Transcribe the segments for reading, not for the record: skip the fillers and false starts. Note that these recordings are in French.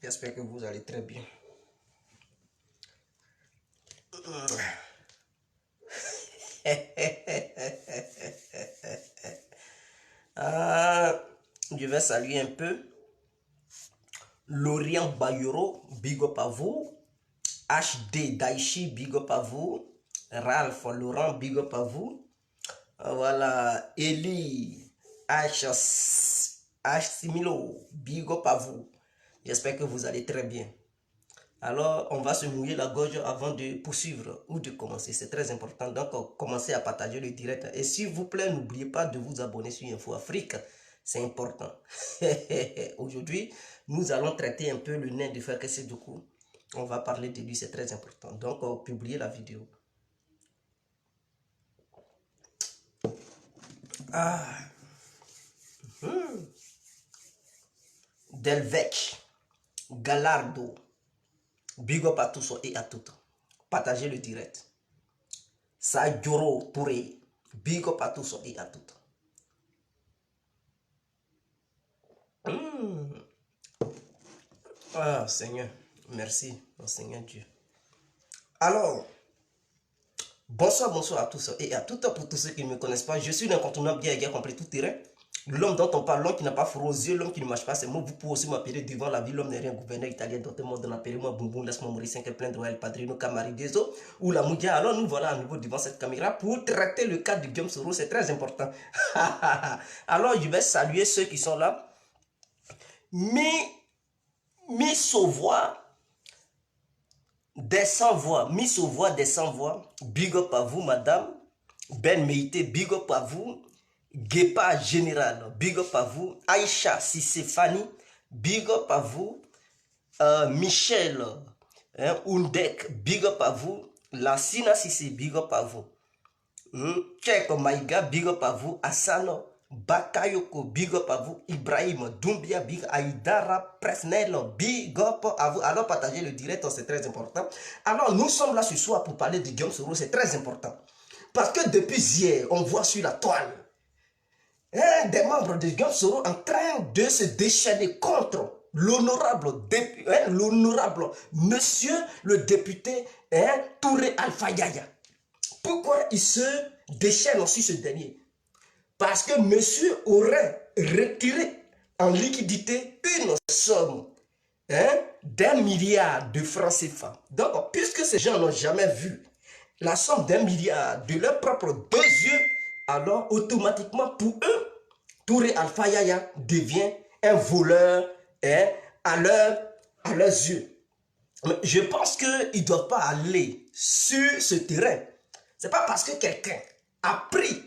J'espère que vous allez très bien. Je vais saluer un peu Lorient Bayero, big up à vous. HD Daichi, big up à vous. Ralph Laurent, big up à vous. Voilà, Eli H Similo, big up à vous. J'espère que vous allez très bien. Alors, on va se mouiller la gorge avant de poursuivre ou de commencer. C'est très important. Donc, commencez à partager le direct. Et s'il vous plaît, n'oubliez pas de vous abonner sur Info Afrique. C'est important. Aujourd'hui, nous allons traiter un peu le nain de Frère Kessédougou. On va parler de lui, c'est très important. Donc, publiez la vidéo. Delvec, Galardo, big up à tous et à toutes. Partagez le direct. Sajoro Touré, big up à tous et à toutes. Ah, Seigneur, merci, oh, Seigneur Dieu. Alors, bonsoir à tous et à toutes. Pour tous ceux qui ne me connaissent pas, je suis l'incontournable bien complet tout terrain. L'homme dont on parle, l'homme qui n'a pas froid aux yeux, l'homme qui ne marche pas ses mots. Vous pouvez aussi m'appeler devant la vie. L'homme n'est rien, gouverneur italien, d'autres mots, appelez-moi Boum, laisse-moi mourir 5 plein de Royal Padrino, Camari Deso ou la Moudia. Alors nous voilà à nouveau devant cette caméra pour traiter le cas de Guillaume Soro, c'est très important. Alors je vais saluer ceux qui sont là. Mi Sauvois des sans-voix, Miss aux voix des sans-voix, big up à vous, madame. Ben Meïté, big up à vous. Guépa Général, big up à vous. Aïcha Sissé-Fanny, big up à vous. Michel Undek, big up à vous. Lassina Sissé, big up à vous. Tchèque Maïga, big up à vous. Asano Bakayoko, big up à vous. Ibrahim Doumbia, big Aïdara Presnel, big up à vous. Alors partagez le direct, c'est très important. Alors nous sommes là ce soir pour parler de Guillaume Soro, c'est très important. Parce que depuis hier, on voit sur la toile des membres de Guillaume Soro en train de se déchaîner contre l'honorable monsieur le député Touré Alpha Yaya. Pourquoi il se déchaîne aussi ce dernier? Parce que monsieur aurait retiré en liquidité une somme d'1 milliard de francs CFA. Donc, puisque ces gens n'ont jamais vu la somme d'1 milliard de leurs propres deux yeux, alors automatiquement pour eux, Touré Alpha Yaya devient un voleur à leurs yeux. Mais je pense qu'ils ne doivent pas aller sur ce terrain. Ce n'est pas parce que quelqu'un a pris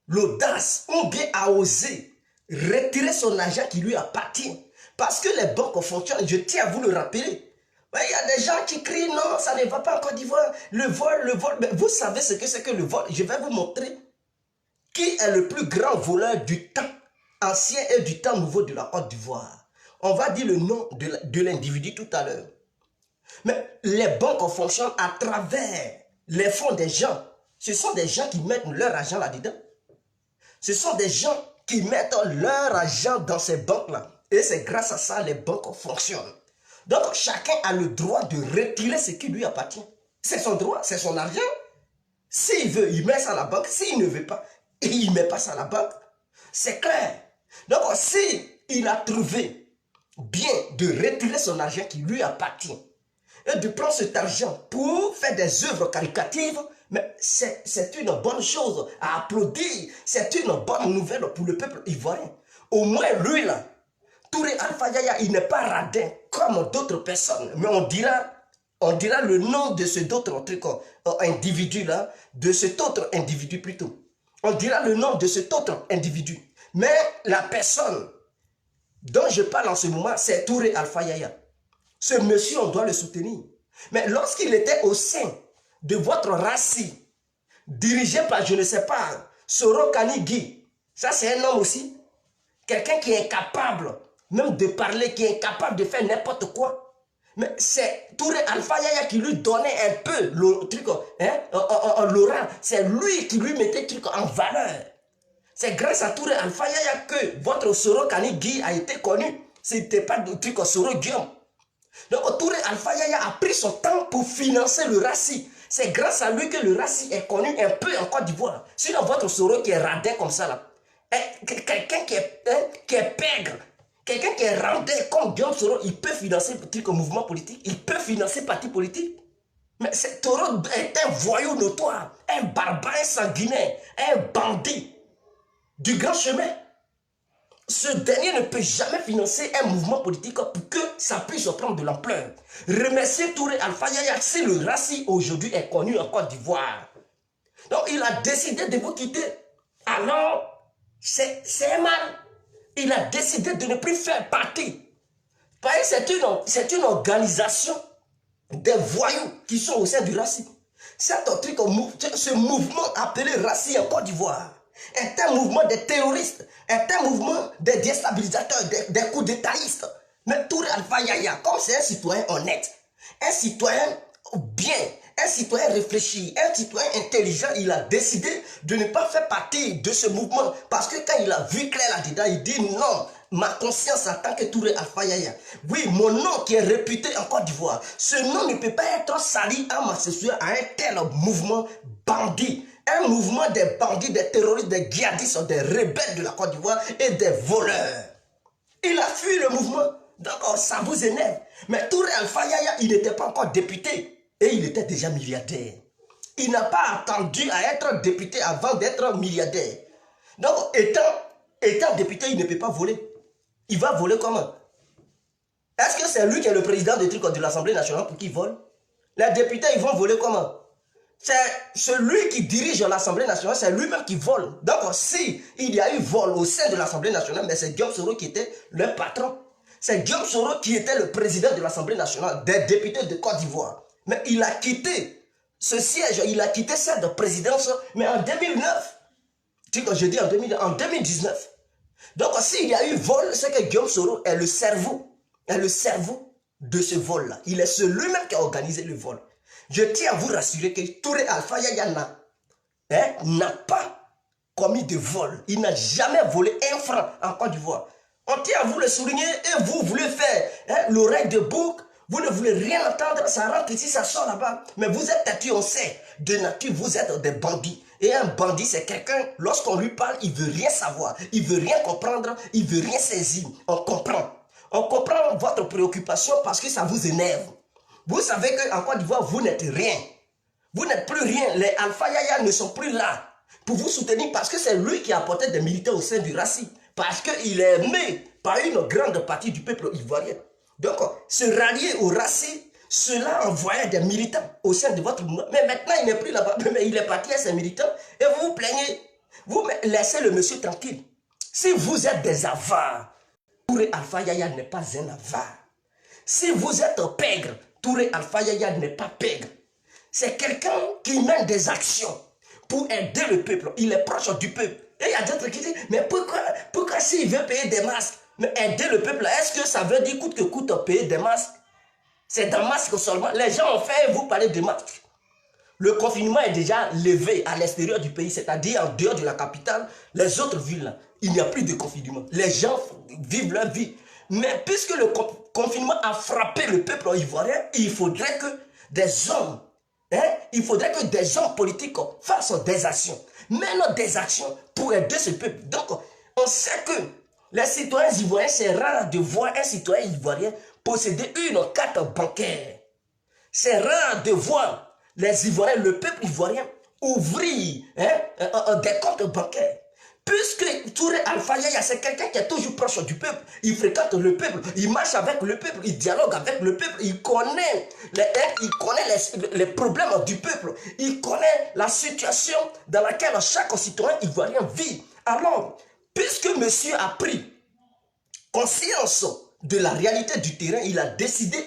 l'audace ou bien a osé retirer son argent qui lui appartient. Parce que les banques fonctionnent, je tiens à vous le rappeler. Mais il y a des gens qui crient non, ça ne va pas en Côte d'Ivoire. Le vol. Mais vous savez ce que c'est que le vol? Je vais vous montrer qui est le plus grand voleur du temps ancien et du temps nouveau de la Côte d'Ivoire. On va dire le nom de l'individu tout à l'heure. Mais les banques fonctionnent à travers les fonds des gens. Ce sont des gens qui mettent leur argent là-dedans. Ce sont des gens qui mettent leur argent dans ces banques-là. Et c'est grâce à ça que les banques fonctionnent. Donc, chacun a le droit de retirer ce qui lui appartient. C'est son droit, c'est son argent. S'il veut, il met ça à la banque. S'il ne veut pas, il ne met pas ça à la banque. C'est clair. Donc, s'il a trouvé bien de retirer son argent qui lui appartient et de prendre cet argent pour faire des œuvres caritatives, mais c'est une bonne chose à applaudir. C'est une bonne nouvelle pour le peuple ivoirien. Au moins, lui, là, Touré Alpha Yaya, il n'est pas radin comme d'autres personnes. Mais on dira le nom de cet autre individu là, de cet autre individu plutôt. On dira le nom de cet autre individu. Mais la personne dont je parle en ce moment, c'est Touré Alpha Yaya. Ce monsieur, on doit le soutenir. Mais lorsqu'il était au sein de votre raci, dirigé par, je ne sais pas, Soro Kanigui, ça c'est un homme aussi. Quelqu'un qui est incapable même de parler, qui est incapable de faire n'importe quoi. Mais c'est Touré Alpha Yaya qui lui donnait un peu le truc, Laurent. C'est lui qui lui mettait le truc en valeur. C'est grâce à Touré Alpha Yaya que votre Soro Kanigui a été connu. C'était pas de truc Soro Guillaume. Donc Touré Alpha Yaya a pris son temps pour financer le RACI. C'est grâce à lui que le RACI est connu un peu en Côte d'Ivoire. Sinon votre Soro qui est radin comme ça là, quelqu'un qui est pègre, quelqu'un qui est radin comme Guillaume Soro, il peut financer un mouvement politique, il peut financer parti politique. Mais Toro est un voyou notoire, un barbare sanguinaire, un bandit du grand chemin. Ce dernier ne peut jamais financer un mouvement politique pour que ça puisse prendre de l'ampleur. Remercier Touré Alpha Yaya si le RACI aujourd'hui est connu en Côte d'Ivoire. Donc il a décidé de vous quitter. Alors, c'est mal. Il a décidé de ne plus faire partie. Parce que c'est une organisation des voyous qui sont au sein du RACI. Ce mouvement appelé RACI en Côte d'Ivoire est un mouvement des terroristes, est un mouvement des déstabilisateurs, des coups d'étatistes. Mais Touré Alpha Yaya, comme c'est un citoyen honnête, un citoyen bien, un citoyen réfléchi, un citoyen intelligent, il a décidé de ne pas faire partie de ce mouvement. Parce que quand il a vu clair là-dedans, il dit non, ma conscience en tant que Touré Alpha Yaya. Oui, mon nom qui est réputé en Côte d'Ivoire, ce nom ne peut pas être sali en m'associant à un tel mouvement bandit. Un mouvement des bandits, des terroristes, des djihadistes, des rebelles de la Côte d'Ivoire et des voleurs. Il a fui le mouvement. Donc ça vous énerve. Mais Touré Alpha Yaya, il n'était pas encore député. Et il était déjà milliardaire. Il n'a pas attendu à être député avant d'être milliardaire. Donc étant député, il ne peut pas voler. Il va voler comment? Est-ce que c'est lui qui est le président de l'Assemblée nationale pour qu'il vole? Les députés, ils vont voler comment? C'est celui qui dirige l'Assemblée nationale, c'est lui-même qui vole. Donc, si il y a eu vol au sein de l'Assemblée nationale, mais c'est Guillaume Soro qui était le patron. C'est Guillaume Soro qui était le président de l'Assemblée nationale, des députés de Côte d'Ivoire. Mais il a quitté ce siège, il a quitté cette présidence, mais en 2009. Je dis en 2019. Donc, s'il y a eu vol, c'est que Guillaume Soro est le cerveau de ce vol-là. Il est celui-même qui a organisé le vol. Je tiens à vous rassurer que Touré Alpha Yaya n'a pas commis de vol. Il n'a jamais volé un franc en Côte d'Ivoire. On tient à vous le souligner et vous voulez faire l'oreille de bouc. Vous ne voulez rien entendre, ça rentre ici, ça sort là-bas. Mais vous êtes têtus, on sait. De nature, vous êtes des bandits. Et un bandit, c'est quelqu'un, lorsqu'on lui parle, il ne veut rien savoir. Il ne veut rien comprendre, il ne veut rien saisir. On comprend. On comprend votre préoccupation parce que ça vous énerve. Vous savez qu'en Côte d'Ivoire, vous n'êtes rien. Vous n'êtes plus rien. Les Alpha Yaya ne sont plus là pour vous soutenir parce que c'est lui qui a apporté des militaires au sein du RACI. Parce qu'il est aimé par une grande partie du peuple ivoirien. Donc, se rallier au RACI, cela envoyait des militants au sein de votre mouvement. Mais maintenant, il n'est plus là-bas. Mais il est parti à ses militants et vous vous plaignez. Vous laissez le monsieur tranquille. Si vous êtes des avares, Touré Alpha Yaya n'est pas un avare. Si vous êtes pègre, Touré Alpha Yaya n'est pas pègre. C'est quelqu'un qui mène des actions pour aider le peuple. Il est proche du peuple. Et il y a d'autres qui disent, mais pourquoi s'il veut payer des masques, mais aider le peuple, est-ce que ça veut dire coûte que coûte payer des masques? C'est dans masque seulement. Les gens ont fait, vous parlez de masques. Le confinement est déjà levé à l'extérieur du pays, c'est-à-dire en dehors de la capitale, les autres villes, là, il n'y a plus de confinement. Les gens vivent leur vie. Mais puisque le confinement a frappé le peuple ivoirien, il faudrait que des hommes, des hommes politiques fassent des actions. Mènent des actions pour aider ce peuple. Donc, on sait que les citoyens ivoiriens, c'est rare de voir un citoyen ivoirien posséder une carte bancaire. C'est rare de voir les Ivoiriens, le peuple ivoirien, ouvrir des comptes bancaires. Puisque Touré Alpha Yaya, c'est quelqu'un qui est toujours proche du peuple. Il fréquente le peuple, il marche avec le peuple, il dialogue avec le peuple, il connaît les problèmes du peuple. Il connaît la situation dans laquelle chaque citoyen ivoirien vit. Alors, puisque monsieur a pris conscience de la réalité du terrain, il a décidé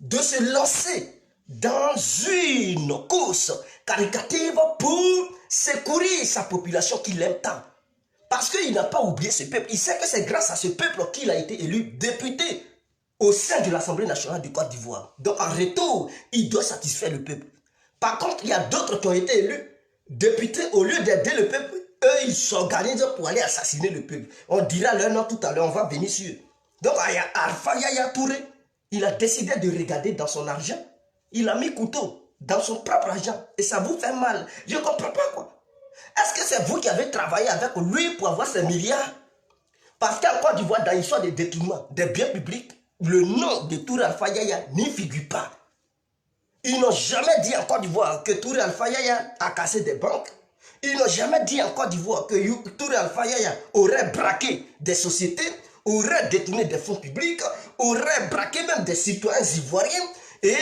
de se lancer dans une course caritative pour secourir sa population qu'il aime tant. Parce qu'il n'a pas oublié ce peuple. Il sait que c'est grâce à ce peuple qu'il a été élu député au sein de l'Assemblée nationale de Côte d'Ivoire. Donc en retour, il doit satisfaire le peuple. Par contre, il y a d'autres qui ont été élus députés, au lieu d'aider le peuple, eux, ils s'organisent pour aller assassiner le peuple. On dira leur nom tout à l'heure, on va venir sur eux. Donc, Alpha Yaya Touré, il a décidé de regarder dans son argent. Il a mis couteau dans son propre argent. Et ça vous fait mal. Je ne comprends pas quoi. Est-ce que c'est vous qui avez travaillé avec lui pour avoir ces milliards? Parce qu'en Côte d'Ivoire, dans l'histoire des détournements des biens publics, le nom de Touré Alpha Yaya n'y figure pas. Ils n'ont jamais dit en Côte d'Ivoire que Touré Alpha Yaya a cassé des banques. Ils n'ont jamais dit en Côte d'Ivoire que Touré Alpha Yaya aurait braqué des sociétés, aurait détourné des fonds publics, aurait braqué même des citoyens ivoiriens et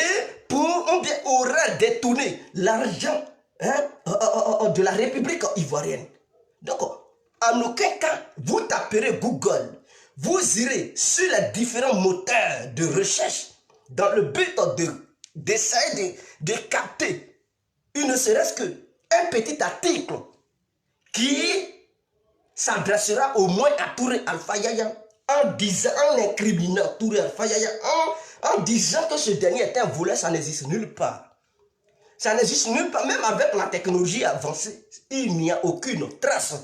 aurait détourné l'argent de la République ivoirienne. Donc, en aucun cas, vous taperez Google, vous irez sur les différents moteurs de recherche dans le but d'essayer de capter, il ne serait-ce qu'un petit article qui s'adressera au moins à Touré Alpha Yaya en incriminant Touré Alpha Yaya, en disant que ce dernier est un voleur, ça n'existe nulle part. Ça n'existe nulle part, même avec la technologie avancée, il n'y a aucune trace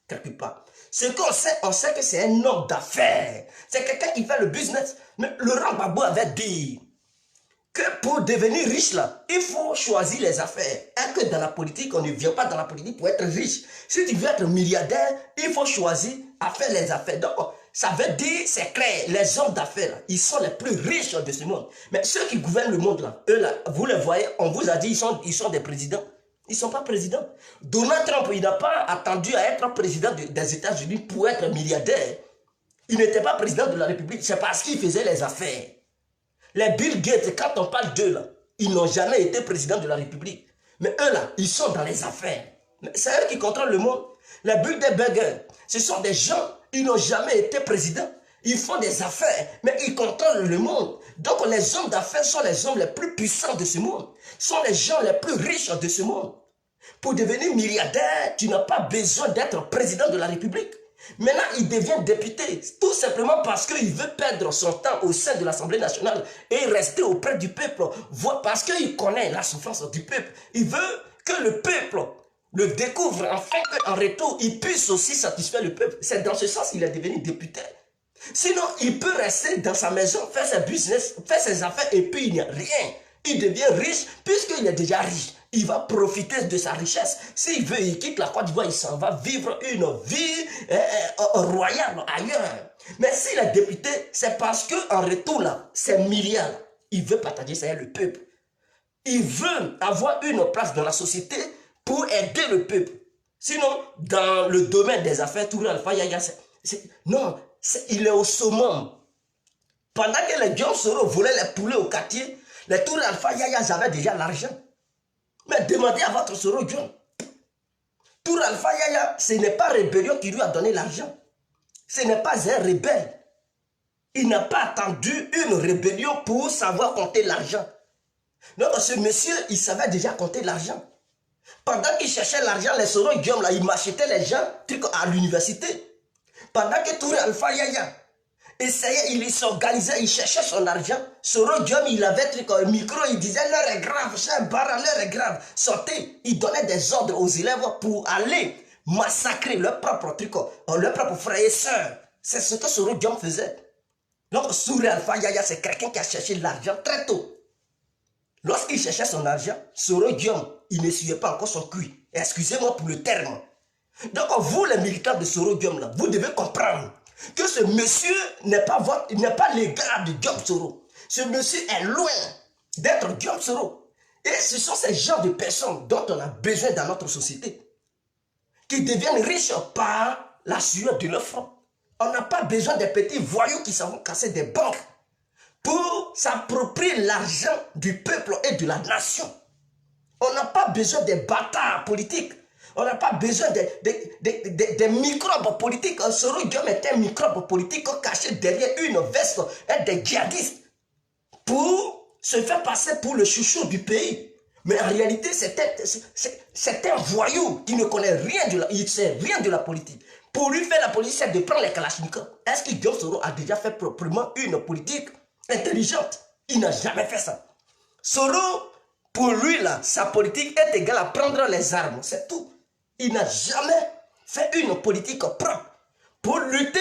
quelque part. Ce qu'on sait, on sait que c'est un homme d'affaires. C'est quelqu'un qui fait le business. Mais Laurent Gbagbo avait dit que pour devenir riche, là, il faut choisir les affaires. Et que dans la politique, on ne vient pas dans la politique pour être riche. Si tu veux être milliardaire, il faut choisir à faire les affaires. Donc, ça veut dire, c'est clair, les hommes d'affaires, ils sont les plus riches de ce monde. Mais ceux qui gouvernent le monde, là, eux, là, vous les voyez, on vous a dit, ils sont des présidents. Ils ne sont pas présidents. Donald Trump, il n'a pas attendu à être président des États-Unis pour être milliardaire. Il n'était pas président de la République, c'est parce qu'il faisait les affaires. Les Bill Gates, quand on parle d'eux, là, ils n'ont jamais été présidents de la République. Mais eux, là, ils sont dans les affaires. C'est eux qui contrôlent le monde. Les Bilderberger, ce sont des gens, ils n'ont jamais été présidents. Ils font des affaires, mais ils contrôlent le monde. Donc les hommes d'affaires sont les hommes les plus puissants de ce monde. Sont les gens les plus riches de ce monde. Pour devenir milliardaire, tu n'as pas besoin d'être président de la République. Maintenant, il devient député, tout simplement parce qu'il veut perdre son temps au sein de l'Assemblée nationale et rester auprès du peuple, parce qu'il connaît la souffrance du peuple. Il veut que le peuple le découvre, afin qu'en retour, il puisse aussi satisfaire le peuple. C'est dans ce sens qu'il est devenu député. Sinon, il peut rester dans sa maison, faire ses business, faire ses affaires, et puis il n'y a rien. Il devient riche, puisqu'il est déjà riche. Il va profiter de sa richesse. S'il veut, il quitte la Côte d'Ivoire, il s'en va vivre une vie royale ailleurs. Mais s'il est député, c'est parce qu'en retour, là, ces milliards, il veut partager ça avec le peuple. Il veut avoir une place dans la société pour aider le peuple. Sinon, dans le domaine des affaires, Touré Alpha Yaya, non, il est au summum. Pendant que les Dion Soro volaient les poulets au quartier, les Touré Alpha Yaya avaient déjà l'argent. Mais demandez à votre Soro Dion. Touré Alpha Yaya, ce n'est pas Rébellion qui lui a donné l'argent. Ce n'est pas un rebelle. Il n'a pas attendu une rébellion pour savoir compter l'argent. Donc ce monsieur, il savait déjà compter l'argent. Pendant qu'il cherchait l'argent, les Soro Dion, là, il m'achetaient les gens à l'université. Pendant que Touré Alpha Yaya essayait, il s'organisait, il cherchait son argent. Soro Diom, il avait un micro, il disait l'heure est grave, cher Bara, l'heure est grave. Sortez, il donnait des ordres aux élèves pour aller massacrer leurs propres trucs, leurs propres frères et sœurs. C'est ce que Soro Diom faisait. Donc Touré Alpha Yaya, c'est quelqu'un qui a cherché l'argent très tôt. Lorsqu'il cherchait son argent, Soro Diom, il ne suivait pas encore son cul. Excusez-moi pour le terme. Donc vous, les militants de Soro Diom, là, vous devez comprendre que ce monsieur n'est pas le gars de Diom Soro. Ce monsieur est loin d'être Diom Soro. Et ce sont ces genres de personnes dont on a besoin dans notre société, qui deviennent riches par la sueur de leur front. On n'a pas besoin des petits voyous qui s'en vont casser des banques pour s'approprier l'argent du peuple et de la nation. On n'a pas besoin des bâtards politiques. On n'a pas besoin des microbes politiques. Soro Diom est un microbe politique caché derrière une veste et des djihadistes pour se faire passer pour le chouchou du pays. Mais en réalité, c'est un voyou qui ne connaît rien de la politique. Pour lui faire la politique, c'est de prendre les kalachnikovs. Est-ce que Diom Soro a déjà fait proprement une politique intelligente? Il n'a jamais fait ça. Soro, pour lui, là, sa politique est égale à prendre les armes. C'est tout. Il n'a jamais fait une politique propre pour lutter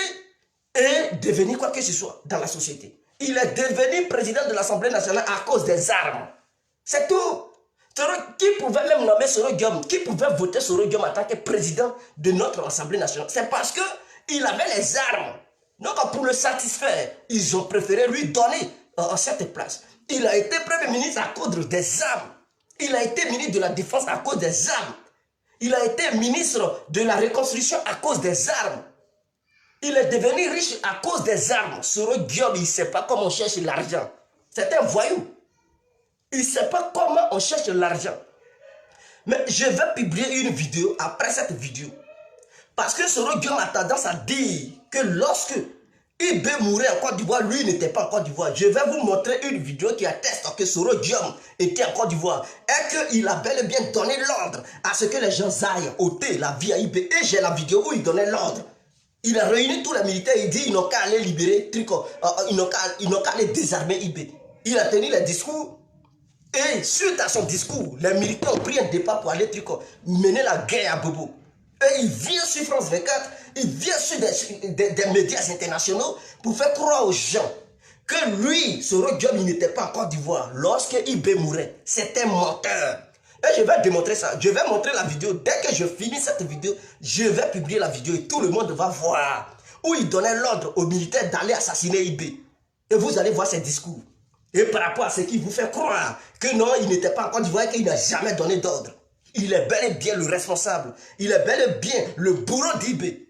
et devenir quoi que ce soit dans la société. Il est devenu président de l'Assemblée nationale à cause des armes. C'est tout. Qui pouvait même nommer Soro Diom, qui pouvait voter Soro Diom en tant que président de notre Assemblée nationale? C'est parce qu'il avait les armes. Donc pour le satisfaire, ils ont préféré lui donner cette place. Il a été Premier ministre à cause des armes. Il a été ministre de la Défense à cause des armes. Il a été ministre de la Reconstruction à cause des armes. Il est devenu riche à cause des armes. Soro Diom, il ne sait pas comment on cherche l'argent. C'est un voyou. Il ne sait pas comment on cherche l'argent. Mais je vais publier une vidéo après cette vidéo. Parce que Soro Diom a tendance à dire que lorsque Ibé mourait en Côte d'Ivoire, lui n'était pas en Côte d'Ivoire. Je vais vous montrer une vidéo qui atteste que Soro Diom était en Côte d'Ivoire. Et qu'il a bel et bien donné l'ordre à ce que les gens aillent ôter la vie à Ibé. Et j'ai la vidéo où il donnait l'ordre. Il a réuni tous les militaires, il dit ils n'ont qu'à aller libérer Tricot, ils n'ont qu'à aller désarmer Ibé. Il a tenu les discours. Et suite à son discours, les militaires ont pris un départ pour aller mener la guerre à Bobo. Et il vient sur France 24, il vient sur des médias internationaux pour faire croire aux gens que lui, Soro Diom, il n'était pas en Côte d'Ivoire lorsque Ibé mourait. C'était un menteur. Et je vais démontrer ça. Je vais montrer la vidéo. Dès que je finis cette vidéo, je vais publier la vidéo et tout le monde va voir où il donnait l'ordre aux militaires d'aller assassiner Ibé. Et vous allez voir ses discours. Et par rapport à ce qui vous fait croire que non, il n'était pas en Côte d'Ivoire et qu'il n'a jamais donné d'ordre. Il est bel et bien le responsable. Il est bel et bien le bourreau d'Ibé.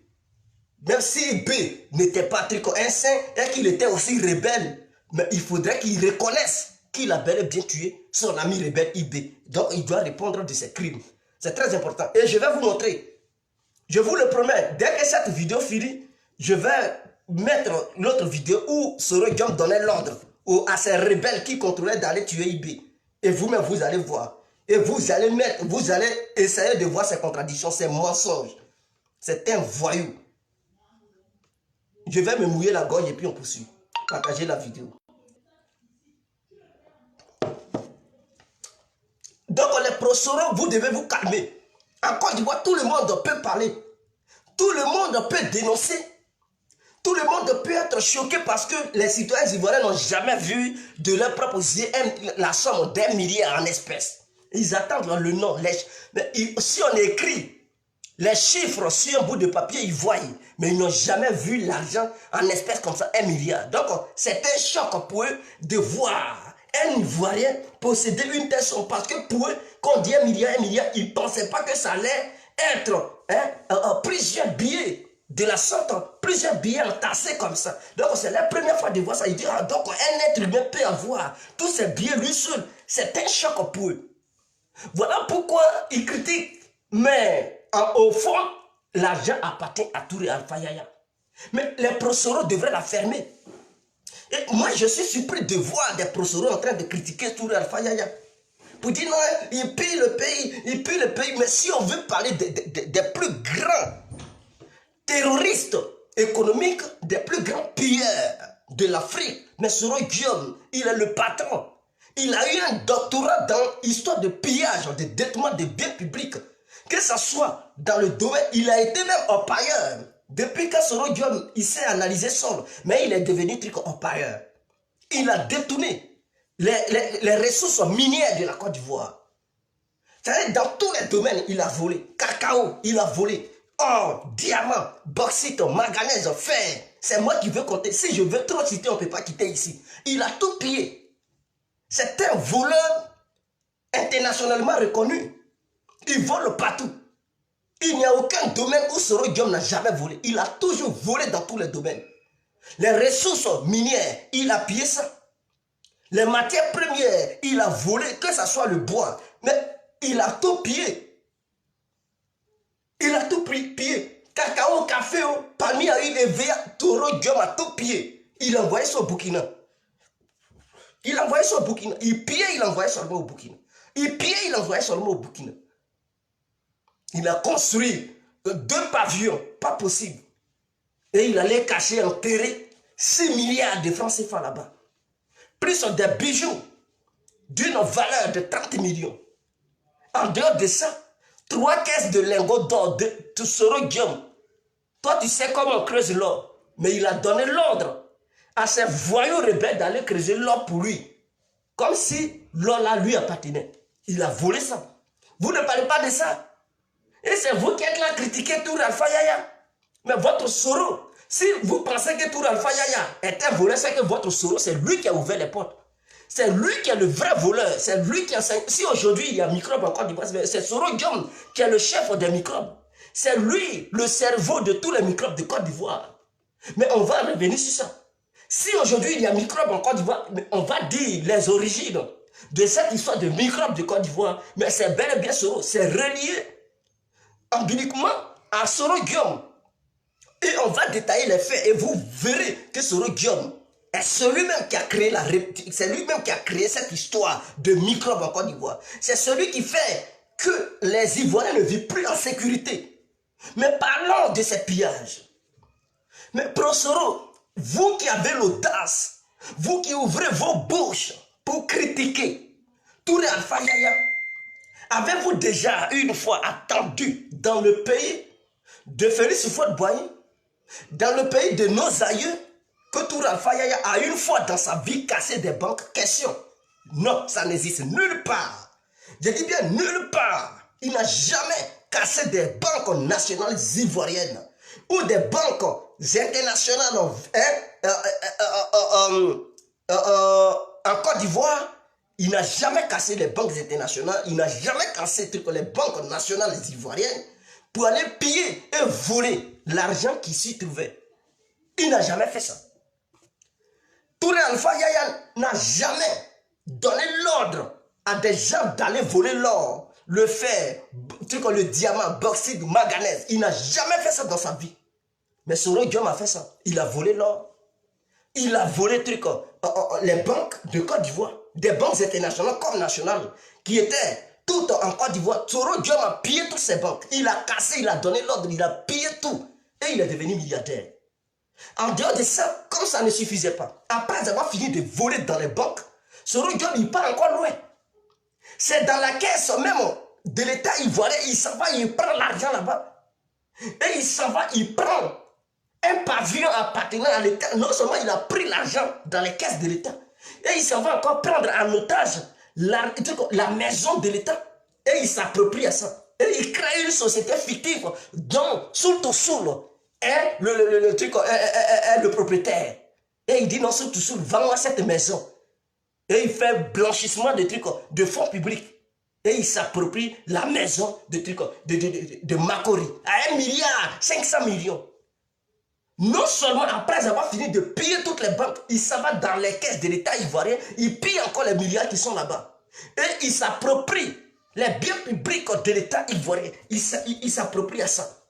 Même si Ibé n'était pas un saint et qu'il était aussi rebelle, mais il faudrait qu'il reconnaisse qu'il a bel et bien tué son ami rebelle Ibé. Donc il doit répondre de ses crimes. C'est très important. Et je vais vous montrer. Je vous le promets, dès que cette vidéo finit, je vais mettre l'autre vidéo où Soro Diom donnait l'ordre à ces rebelles qui contrôlaient d'aller tuer Ibé. Et vous-même, vous allez voir. Et vous allez essayer de voir ces contradictions, ces mensonges. C'est un voyou. Je vais me mouiller la gorge et puis on poursuit. Partagez la vidéo. Donc les pro-Soro, vous devez vous calmer. En Côte d'Ivoire, tout le monde peut parler. Tout le monde peut dénoncer. Tout le monde peut être choqué parce que les citoyens ivoiriens n'ont jamais vu de leur propre yeux la somme d'1 milliard en espèces. Ils attendent le nom. Mais si on écrit les chiffres sur un bout de papier, ils voient. Mais ils n'ont jamais vu l'argent en espèces comme ça, 1 milliard. Donc, c'est un choc pour eux de voir un Ivoirien posséder une telle somme. Parce que pour eux, quand on dit 1 milliard, ils ne pensaient pas que ça allait être plusieurs billets de la sorte, plusieurs billets entassés comme ça. Donc, c'est la première fois de voir ça. Ils disent, donc, un être humain peut avoir tous ces billets lui seul. C'est un choc pour eux. Voilà pourquoi ils critiquent. Mais au fond, l'argent appartient à Touré Alpha Yaya. Mais les pro-Soro devraient la fermer. Et moi, je suis surpris de voir des pro-Soro en train de critiquer Touré Alpha Yaya. Pour dire non, il pille le pays, Mais si on veut parler des plus grands terroristes économiques, des plus grands pilleurs de l'Afrique, mais Soro Diom, il est le patron. Il a eu un doctorat dans l'histoire de pillage, de détournement de biens publics. Que ce soit dans le domaine, il a été même empailleur. Depuis que Soro Diom, il s'est analysé seul, mais il est devenu empailleur. Il a détourné les ressources minières de la Côte d'Ivoire. C'est-à-dire dans tous les domaines, il a volé. Cacao, il a volé. Or, diamant, bauxite, manganèse, fer. C'est moi qui veux compter. Si je veux trop citer, on ne peut pas quitter ici. Il a tout pillé. C'est un voleur internationalement reconnu. Il vole partout. Il n'y a aucun domaine où Soro Diom n'a jamais volé. Il a toujours volé dans tous les domaines. Les ressources minières, il a pillé ça. Les matières premières, il a volé, que ce soit le bois. Mais il a tout pillé. Il a tout pillé. Cacao, café, palmier à huile, EVA, Soro Diom a tout pillé. Il a envoyé ça au Burkina. Il envoyait ça au Burkina. Il pillait, il envoyait seulement au Burkina. Il pillait, il envoyait seulement au Burkina. Il a construit 2 pavillons, pas possible. Et il allait cacher, enterrer 6 milliards de francs CFA là-bas. Plus des bijoux d'une valeur de 30 millions. En dehors de ça, 3 caisses de lingots d'or de Soro Diom. Toi, tu sais comment on creuse l'or. Mais il a donné l'ordre à ces voyous rebelles d'aller creuser l'or pour lui. Comme si l'or là lui appartenait. Il a volé ça. Vous ne parlez pas de ça. Et c'est vous qui êtes là à critiquer Tour Alpha Yaya. Mais votre Soro, si vous pensez que Tour Alpha Yaya était volé, c'est que votre Soro, c'est lui qui a ouvert les portes. C'est lui qui est le vrai voleur. C'est lui qui enseigne. Si aujourd'hui il y a microbe en Côte d'Ivoire, c'est Soro Guillaume qui est le chef des microbes. C'est lui le cerveau de tous les microbes de Côte d'Ivoire. Mais on va revenir sur ça. Si aujourd'hui il y a microbe en Côte d'Ivoire, on va dire les origines de cette histoire de microbes de Côte d'Ivoire. Mais c'est bel et bien Soro. C'est relié umbiliquement à Soro Guillaume. Et on va détailler les faits et vous verrez que Soro Guillaume est celui-même qui a créé c'est lui-même qui a créé cette histoire de microbes en Côte d'Ivoire. C'est celui qui fait que les Ivoiriens ne vivent plus en sécurité. Mais parlons de ces pillages. Mais Prosoro, vous qui avez l'audace, vous qui ouvrez vos bouches pour critiquer Touré Alpha Yaya, avez-vous déjà une fois attendu dans le pays de Félix Houphouët-Boigny, dans le pays de nos aïeux, que Touré Alpha Yaya a une fois dans sa vie cassé des banques? Question. Non, ça n'existe nulle part. Je dis bien nulle part. Il n'a jamais cassé des banques nationales ivoiriennes ou des banques internationales en Côte d'Ivoire. Il n'a jamais cassé les banques internationales, il n'a jamais cassé les banques nationales ivoiriennes pour aller piller et voler l'argent qui s'y trouvait. Il n'a jamais fait ça. Touré Alpha Yaya n'a jamais donné l'ordre à des gens d'aller voler l'or, le fer, le diamant, bauxite, manganèse. Il n'a jamais fait ça dans sa vie. Mais Soro Guillaume a fait ça. Il a volé l'or. Il a volé les banques de Côte d'Ivoire, des banques internationales comme nationales, qui étaient toutes en Côte d'Ivoire. Soro Guillaume a pillé toutes ces banques. Il a cassé, il a donné l'ordre, il a pillé tout. Et il est devenu milliardaire. En dehors de ça, comme ça ne suffisait pas, après avoir fini de voler dans les banques, Soro Guillaume, il part encore loin. C'est dans la caisse même de l'État ivoirien, il s'en va, il prend l'argent là-bas. Et il s'en va, il prend un pavillon appartenant à l'État. Non seulement il a pris l'argent dans les caisses de l'État, et il s'en va encore prendre en otage la maison de l'État. Et il s'approprie à ça. Et il crée une société fictive dont Soul est le propriétaire. Et il dit non, Soul vends-moi cette maison. Et il fait blanchissement de fonds publics. Et il s'approprie la maison de Makori à 1,5 milliard. Non seulement après avoir fini de piller toutes les banques, il s'en va dans les caisses de l'État ivoirien, il pille encore les milliards qui sont là-bas. Et il s'approprie les biens publics de l'État ivoirien. Il s'approprie à ça.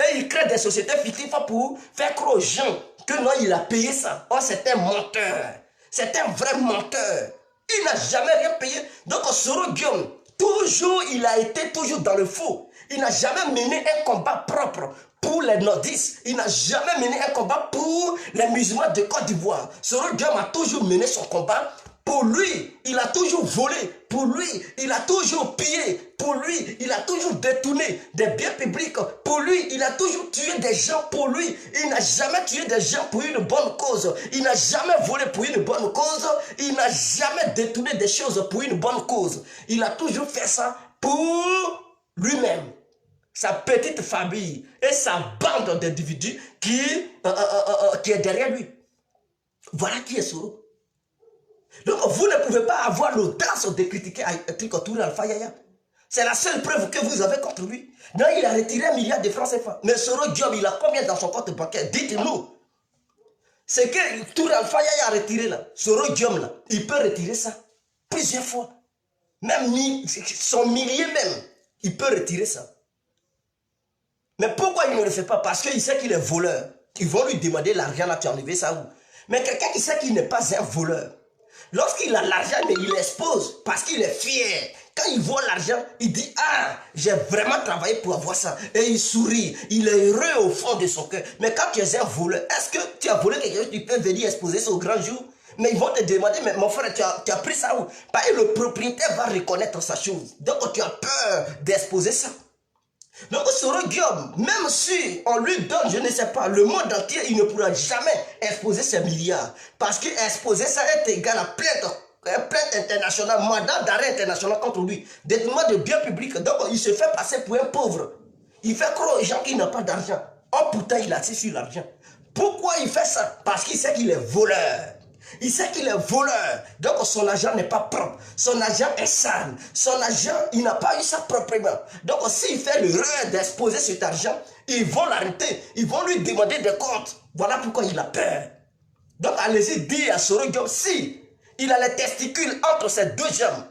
Et il crée des sociétés fictives pour faire croire aux gens que non, il a payé ça. Oh, c'est un menteur. C'est un vrai menteur. Il n'a jamais rien payé. Donc, Soro Guillaume, toujours, il a été toujours dans le faux. Il n'a jamais mené un combat propre pour les nordistes. Il n'a jamais mené un combat pour les musulmans de Côte d'Ivoire. Soro Guillaume a toujours mené son combat. Pour lui, il a toujours volé. Pour lui, il a toujours pillé. Pour lui, il a toujours détourné des biens publics. Pour lui, il a toujours tué des gens. Pour lui, il n'a jamais tué des gens pour une bonne cause. Il n'a jamais volé pour une bonne cause. Il n'a jamais détourné des choses pour une bonne cause. Il a toujours fait ça pour lui-même, sa petite famille et sa bande d'individus qui est derrière lui. Voilà qui est Soro. Donc vous ne pouvez pas avoir l'audace de critiquer Touré Alpha Yaya. C'est la seule preuve que vous avez contre lui. Non, il a retiré 1 milliard de francs CFA. Mais Soro Guillaume, il a combien dans son compte bancaire? Dites-nous. C'est que Touré Alpha Yaya a retiré là. Soro Guillaume là, il peut retirer ça plusieurs fois. Même son millier même, il peut retirer ça. Mais pourquoi il ne le fait pas? Parce qu'il sait qu'il est voleur. Ils vont lui demander l'argent là, tu as enlevé ça où? Mais quelqu'un qui sait qu'il n'est pas un voleur, lorsqu'il a l'argent, mais il l'expose parce qu'il est fier. Quand il voit l'argent, il dit « Ah, j'ai vraiment travaillé pour avoir ça. » Et il sourit. Il est heureux au fond de son cœur. Mais quand tu es un voleur, est-ce que tu as volé quelque chose, tu peux venir exposer ça au grand jour? Mais ils vont te demander « Mais mon frère, tu as pris ça où ?» Parce que le propriétaire va reconnaître sa chose. Donc tu as peur d'exposer ça. Donc Soro Guillaume, même si on lui donne, je ne sais pas, le monde entier, il ne pourra jamais exposer ces milliards. Parce qu'exposer ça est égal à plainte internationale, mandat d'arrêt international contre lui. Détournement de biens publics. Donc il se fait passer pour un pauvre. Il fait croire aux gens qu'il n'a pas d'argent. Oh pourtant il a sur l'argent. Pourquoi il fait ça? Parce qu'il sait qu'il est voleur. Il sait qu'il est voleur. Donc son argent n'est pas propre. Son argent est sale. Son argent, il n'a pas eu ça proprement. Donc s'il fait l'erreur d'exposer cet argent, ils vont l'arrêter. Ils vont lui demander des comptes. Voilà pourquoi il a peur. Donc allez-y dire à Soro Guillaume, si il a les testicules entre ses deux jambes,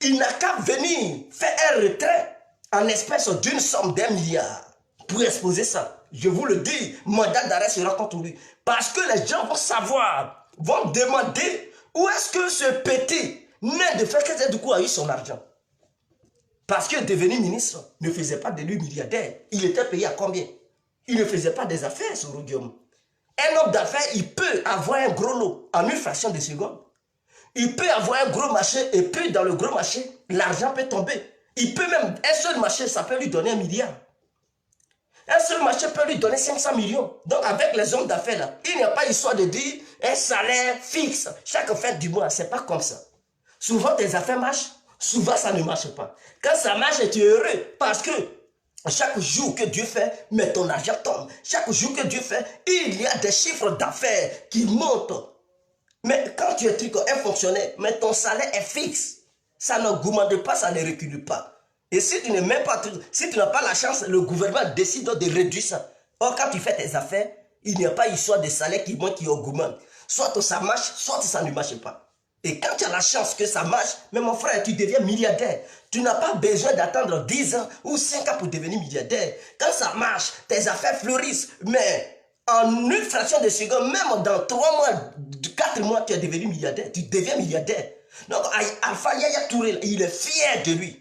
il n'a qu'à venir faire un retrait en espèces d'une somme d'1 milliard pour exposer ça. Je vous le dis, mandat d'arrêt sera contre lui. Parce que les gens vont savoir, vont demander où est-ce que ce petit né de Fekete Doukou a eu son argent. Parce que devenir ministre ne faisait pas de lui milliardaire. Il était payé à combien? Il ne faisait pas des affaires, Soro Guillaume. Un homme d'affaires, il peut avoir un gros lot en une fraction de seconde. Il peut avoir un gros marché et puis dans le gros marché, l'argent peut tomber. Il peut même, un seul marché, ça peut lui donner 1 milliard. Un seul marché peut lui donner 500 millions. Donc avec les hommes d'affaires là, il n'y a pas histoire de dire un salaire fixe chaque fin du mois. C'est pas comme ça. Souvent tes affaires marchent, souvent ça ne marche pas. Quand ça marche, tu es heureux parce que chaque jour que Dieu fait, mais ton argent tombe. Chaque jour que Dieu fait, il y a des chiffres d'affaires qui montent. Mais quand tu es un fonctionnaire, mais ton salaire est fixe. Ça n'augmente pas, ça ne recule pas. Et si tu n'es même pas, si tu n'as pas la chance, le gouvernement décide de réduire ça. Or, quand tu fais tes affaires, il n'y a pas histoire de salaire qui monte, qui augmente. Soit ça marche, soit ça ne marche pas. Et quand tu as la chance que ça marche, mais mon frère, tu deviens milliardaire. Tu n'as pas besoin d'attendre 10 ans ou 5 ans pour devenir milliardaire. Quand ça marche, tes affaires fleurissent. Mais en une fraction de seconde, même dans 3 mois, 4 mois, tu es devenu milliardaire. Tu deviens milliardaire. Donc, Alpha Yaya Touré, il est fier de lui.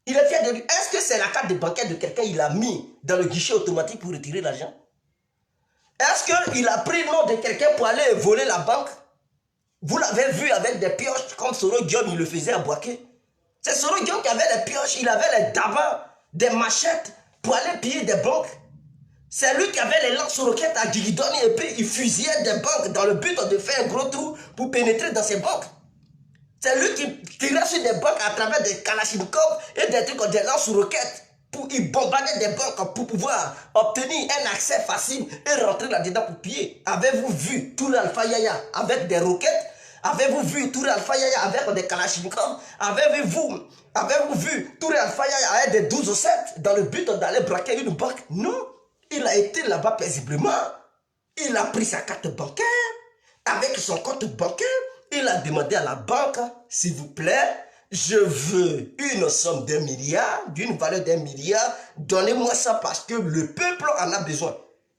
Il est fier de lui. Est-ce que c'est la carte de bancaire de quelqu'un qu'il a mis dans le guichet automatique pour retirer l'argent? Est-ce qu'il a pris le nom de quelqu'un pour aller voler la banque? Vous l'avez vu avec des pioches comme Soro Guillaume, il le faisait à Boaké. C'est Soro Guillaume qui avait les pioches, il avait les dabas, des machettes pour aller piller des banques. C'est lui qui avait les lance-roquettes à Djigidoni et puis il fusillait des banques dans le but de faire un gros trou pour pénétrer dans ces banques. C'est lui qui tirait sur des banques à travers des kalachnikovs et des trucs, des lance-roquettes. Il bombardait des banques pour pouvoir obtenir un accès facile et rentrer là-dedans pour piller. Avez-vous vu Touré Alpha Yaya avec des roquettes? Avez-vous vu Touré Alpha Yaya avec des kalachnikovs? Avez-vous vu Touré Alpha Yaya avec des 12-7 dans le but d'aller braquer une banque? Non. Il a été là-bas paisiblement. Il a pris sa carte bancaire. Avec son compte bancaire, il a demandé à la banque, s'il vous plaît, je veux une somme d'1 milliard, d'une valeur d'1 milliard, donnez-moi ça parce que le peuple en a besoin.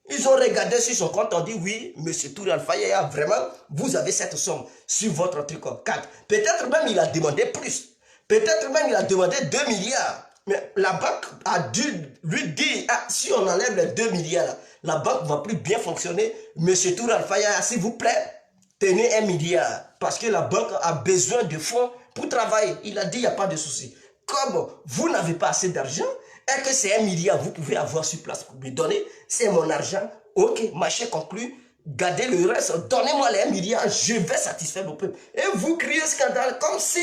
Ils ont regardé sur son compte, on dit oui, monsieur Touré Alpha Yaya, vraiment, vous avez cette somme sur votre truc 4. Peut-être même il a demandé plus. Peut-être même il a demandé 2 milliards. Mais la banque a dû lui dire, ah, si on enlève les 2 milliards, la banque ne va plus bien fonctionner. Monsieur Touré Alpha Yaya, s'il vous plaît, tenez 1 milliard. Parce que la banque a besoin de fonds pour travailler. Il a dit, il n'y a pas de souci. Comme vous n'avez pas assez d'argent, et que c'est 1 milliard, vous pouvez avoir sur place pour me donner, c'est mon argent. Ok, marché conclu, gardez le reste, donnez-moi les 1 milliard, je vais satisfaire le peuple. Et vous criez scandale comme si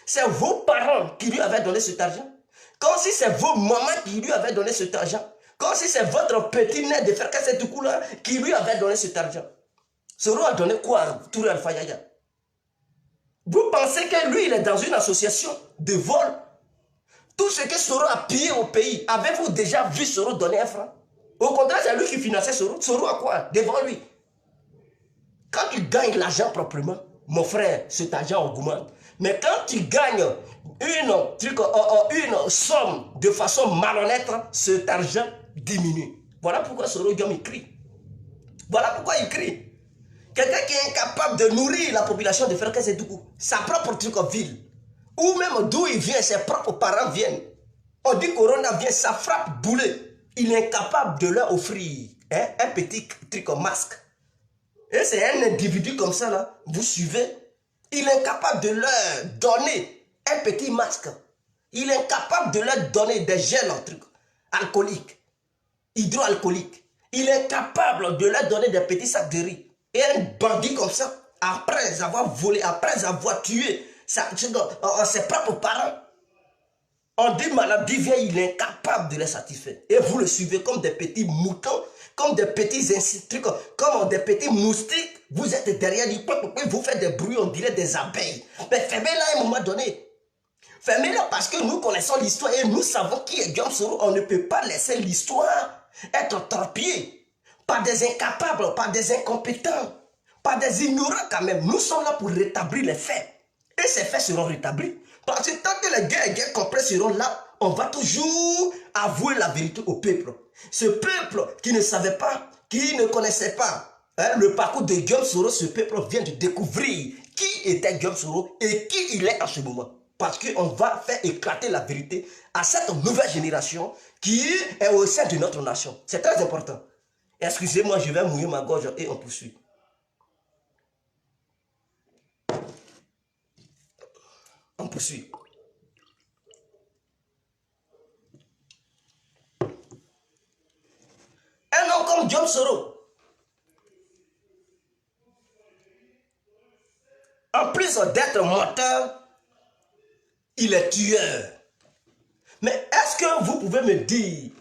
c'est vos parents qui lui avaient donné cet argent. Comme si c'est vos mamans qui lui avaient donné cet argent. Comme si c'est votre petit nez de faire casser tout coup-là qui lui avait donné cet argent. Soro a donné quoi à Touré Alpha Yaya? Vous pensez que lui, il est dans une association de vol? Tout ce que Soro a pillé au pays, avez-vous déjà vu Soro donner un franc? Au contraire, c'est lui qui finançait Soro. Soro a quoi devant lui? Quand tu gagnes l'argent proprement, mon frère, cet argent augmente. Mais quand tu gagnes une somme de façon malhonnête, cet argent diminue. Voilà pourquoi Soro Guillaume crie. Voilà pourquoi il crie. Quelqu'un qui est incapable de nourrir la population de Fekete Doukou, sa propre ville, ou même d'où il vient, ses propres parents viennent. On dit Corona vient, ça frappe boulet. Il est incapable de leur offrir un petit truc en masque. Et c'est un individu comme ça, là, vous suivez, il est incapable de leur donner un petit masque. Il est incapable de leur donner des gels en truc alcooliques, hydroalcooliques. Il est incapable de leur donner des petits sacs de riz. Et un bandit comme ça, après avoir volé, après avoir tué ses propres parents, on dit maladie vieille, il est incapable de les satisfaire. Et vous le suivez comme des petits moutons, comme des petits insectes, comme des petits moustiques. Vous êtes derrière lui, vous faites des bruits, on dirait des abeilles. Mais fermez-la à un moment donné. Fermez-la parce que nous connaissons l'histoire et nous savons qui est Guillaume Soro. On ne peut pas laisser l'histoire être torpillée par des incapables, par des incompétents, par des ignorants quand même. Nous sommes là pour rétablir les faits. Et ces faits seront rétablis. Parce que tant que les guerres complets seront là, on va toujours avouer la vérité au peuple. Ce peuple qui ne savait pas, qui ne connaissait pas le parcours de Guillaume Soro, ce peuple vient de découvrir qui était Guillaume Soro et qui il est en ce moment. Parce qu'on va faire éclater la vérité à cette nouvelle génération qui est au sein de notre nation. C'est très important. Excusez-moi, je vais mouiller ma gorge et on poursuit. On poursuit. Un homme comme Guillaume Soro, en plus d'être menteur, il est tueur. Mais est-ce que vous pouvez me dire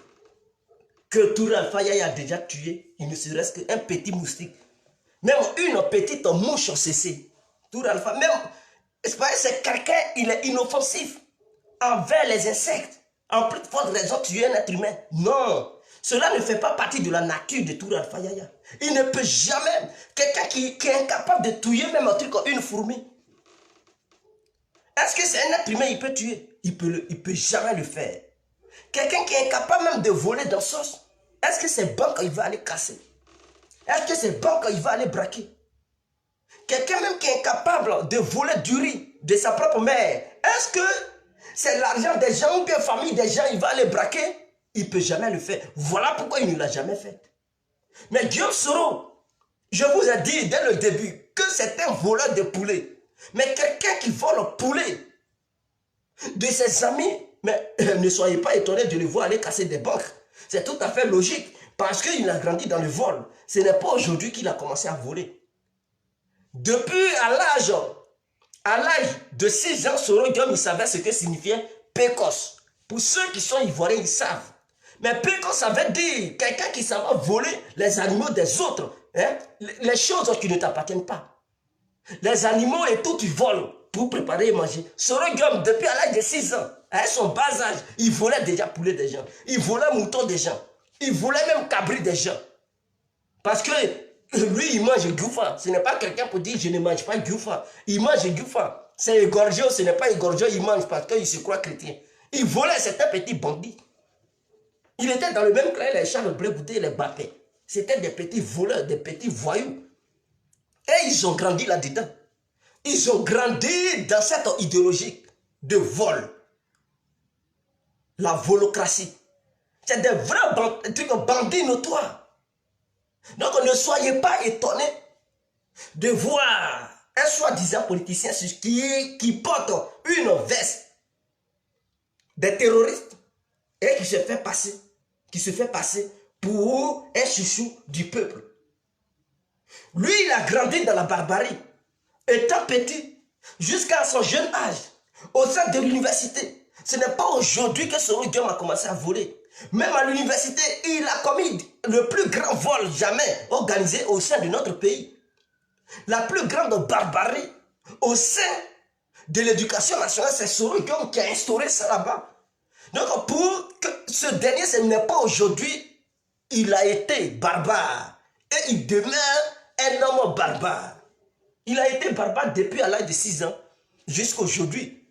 que Touré Alpha Yaya a déjà tué, il ne serait-ce qu'un petit moustique, même une petite mouche cessée. Touré Alpha, même, c'est quelqu'un, il est inoffensif envers les insectes. En plus de forte raison, tuer un être humain. Non, cela ne fait pas partie de la nature de Touré Alpha Yaya. Il ne peut jamais, quelqu'un qui est incapable de tuer même un truc comme une fourmi. Est-ce que c'est un être humain, il peut tuer? Il peut jamais le faire. Quelqu'un qui est incapable même de voler dans sauce. Est-ce que c'est bon quand il va aller casser? Est-ce que c'est bon quand il va aller braquer? Quelqu'un même qui est incapable de voler du riz de sa propre mère. Est-ce que c'est l'argent des gens ou bien la famille des gens, il va aller braquer? Il ne peut jamais le faire. Voilà pourquoi il ne l'a jamais fait. Mais Guillaume Soro, je vous ai dit dès le début que c'est un voleur de poulet. Mais quelqu'un qui vole le poulet de ses amis, mais ne soyez pas étonnés de le voir aller casser des banques. C'est tout à fait logique, parce qu'il a grandi dans le vol. Ce n'est pas aujourd'hui qu'il a commencé à voler. Depuis à l'âge de 6 ans, Soro Guillaume, il savait ce que signifiait précoce. Pour ceux qui sont ivoiriens, ils savent. Mais précoce, ça veut dire quelqu'un qui savait voler les animaux des autres, hein? Les choses qui ne t'appartiennent pas. Les animaux et tout, tu voles pour préparer et manger. Soro Guillaume, depuis à l'âge de 6 ans, à son bas âge, il volait déjà poulet des gens. Il volait mouton des gens. Il volait même cabri des gens. Parce que lui, il mange Goufa. Ce n'est pas quelqu'un pour dire je ne mange pas Goufa. Il mange Goufa. C'est égorgé ou ce n'est pas égorgé, il mange parce qu'il se croit chrétien. Il volait, c'était un petit bandit. Il était dans le même clan, les Charles Blé Bouté et les Bappé. C'était des petits voleurs, des petits voyous. Et ils ont grandi là-dedans. Ils ont grandi dans cette idéologie de vol. La volocratie. C'est des vrais bandits notoires. Donc ne soyez pas étonnés de voir un soi-disant politicien qui porte une veste des terroristes et qui se fait passer pour un chouchou du peuple. Lui, il a grandi dans la barbarie, étant petit, jusqu'à son jeune âge, au sein de l'université. Ce n'est pas aujourd'hui que Soro Guillaume a commencé à voler. Même à l'université, il a commis le plus grand vol jamais organisé au sein de notre pays. La plus grande barbarie au sein de l'éducation nationale, c'est Soro Guillaume qui a instauré ça là-bas. Donc pour que ce dernier, ce n'est pas aujourd'hui, il a été barbare. Et il demeure un homme barbare. Il a été barbare depuis à l'âge de 6 ans jusqu'à aujourd'hui.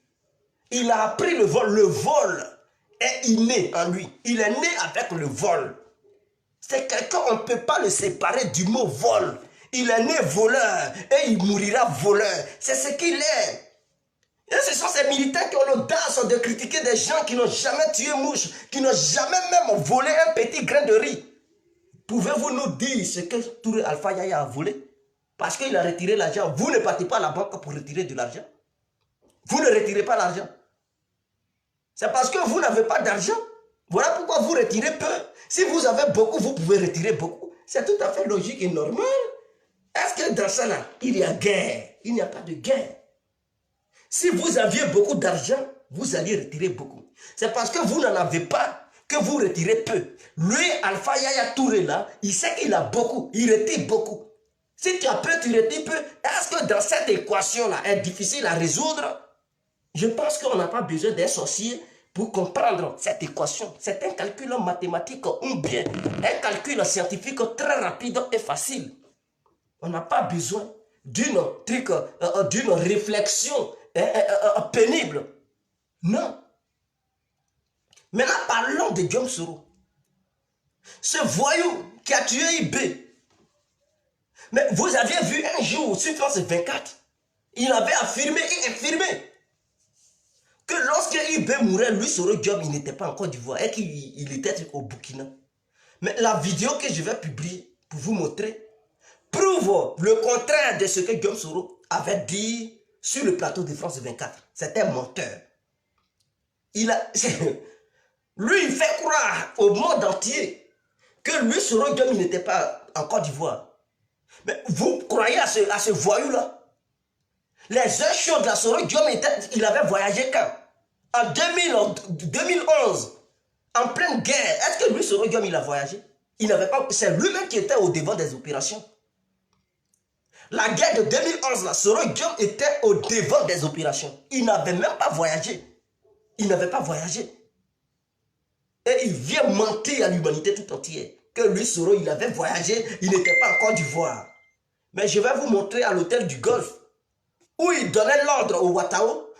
Il a appris le vol. Le vol est inné en lui. Il est né avec le vol. C'est quelqu'un, on ne peut pas le séparer du mot vol. Il est né voleur et il mourira voleur. C'est ce qu'il est. Et ce sont ces militaires qui ont l'audace de critiquer des gens qui n'ont jamais tué mouche, qui n'ont jamais même volé un petit grain de riz. Pouvez-vous nous dire ce que Touré Alpha Yaya a volé? Parce qu'il a retiré l'argent. Vous ne partez pas à la banque pour retirer de l'argent. Vous ne retirez pas l'argent. C'est parce que vous n'avez pas d'argent. Voilà pourquoi vous retirez peu. Si vous avez beaucoup, vous pouvez retirer beaucoup. C'est tout à fait logique et normal. Est-ce que dans ça là, il y a guerre? Il n'y a pas de guerre. Si vous aviez beaucoup d'argent, vous alliez retirer beaucoup. C'est parce que vous n'en avez pas que vous retirez peu. Lui, Alpha Yaya Touré là, il sait qu'il a beaucoup, il retire beaucoup. Si tu as peu, tu retires peu. Est-ce que dans cette équation là, est difficile à résoudre? Je pense qu'on n'a pas besoin d'un sorcier pour comprendre cette équation. C'est un calcul mathématique ou bien un calcul scientifique très rapide et facile. On n'a pas besoin d'une réflexion pénible. Non. Maintenant, parlons de Guillaume Soro. Ce voyou qui a tué IB. Mais vous aviez vu un jour sur France 24, il avait affirmé et infirmé que lorsque IB mourait, lui, Soro Diom, il n'était pas en Côte d'Ivoire et qu'il était au Burkina. Mais la vidéo que je vais publier pour vous montrer prouve le contraire de ce que Guillaume Soro avait dit sur le plateau de France 24. C'était un menteur. Lui, il fait croire au monde entier que lui, Soro Diom, il n'était pas en Côte d'Ivoire. Mais vous croyez à ce voyou-là? Les heures chaudes de la Soro Diom, il avait voyagé quand? En 2011, en pleine guerre. Est-ce que lui, Soro Diom, il a voyagé? Il n'avait pas. C'est lui-même qui était au devant des opérations. La guerre de 2011, là, Soro Diom était au devant des opérations. Il n'avait même pas voyagé. Il n'avait pas voyagé. Et il vient mentir à l'humanité tout entière. Que lui, Soro, il avait voyagé, il n'était pas en Côte d'Ivoire. Mais je vais vous montrer à l'hôtel du Golfe, où il donnait l'ordre au Ouattao,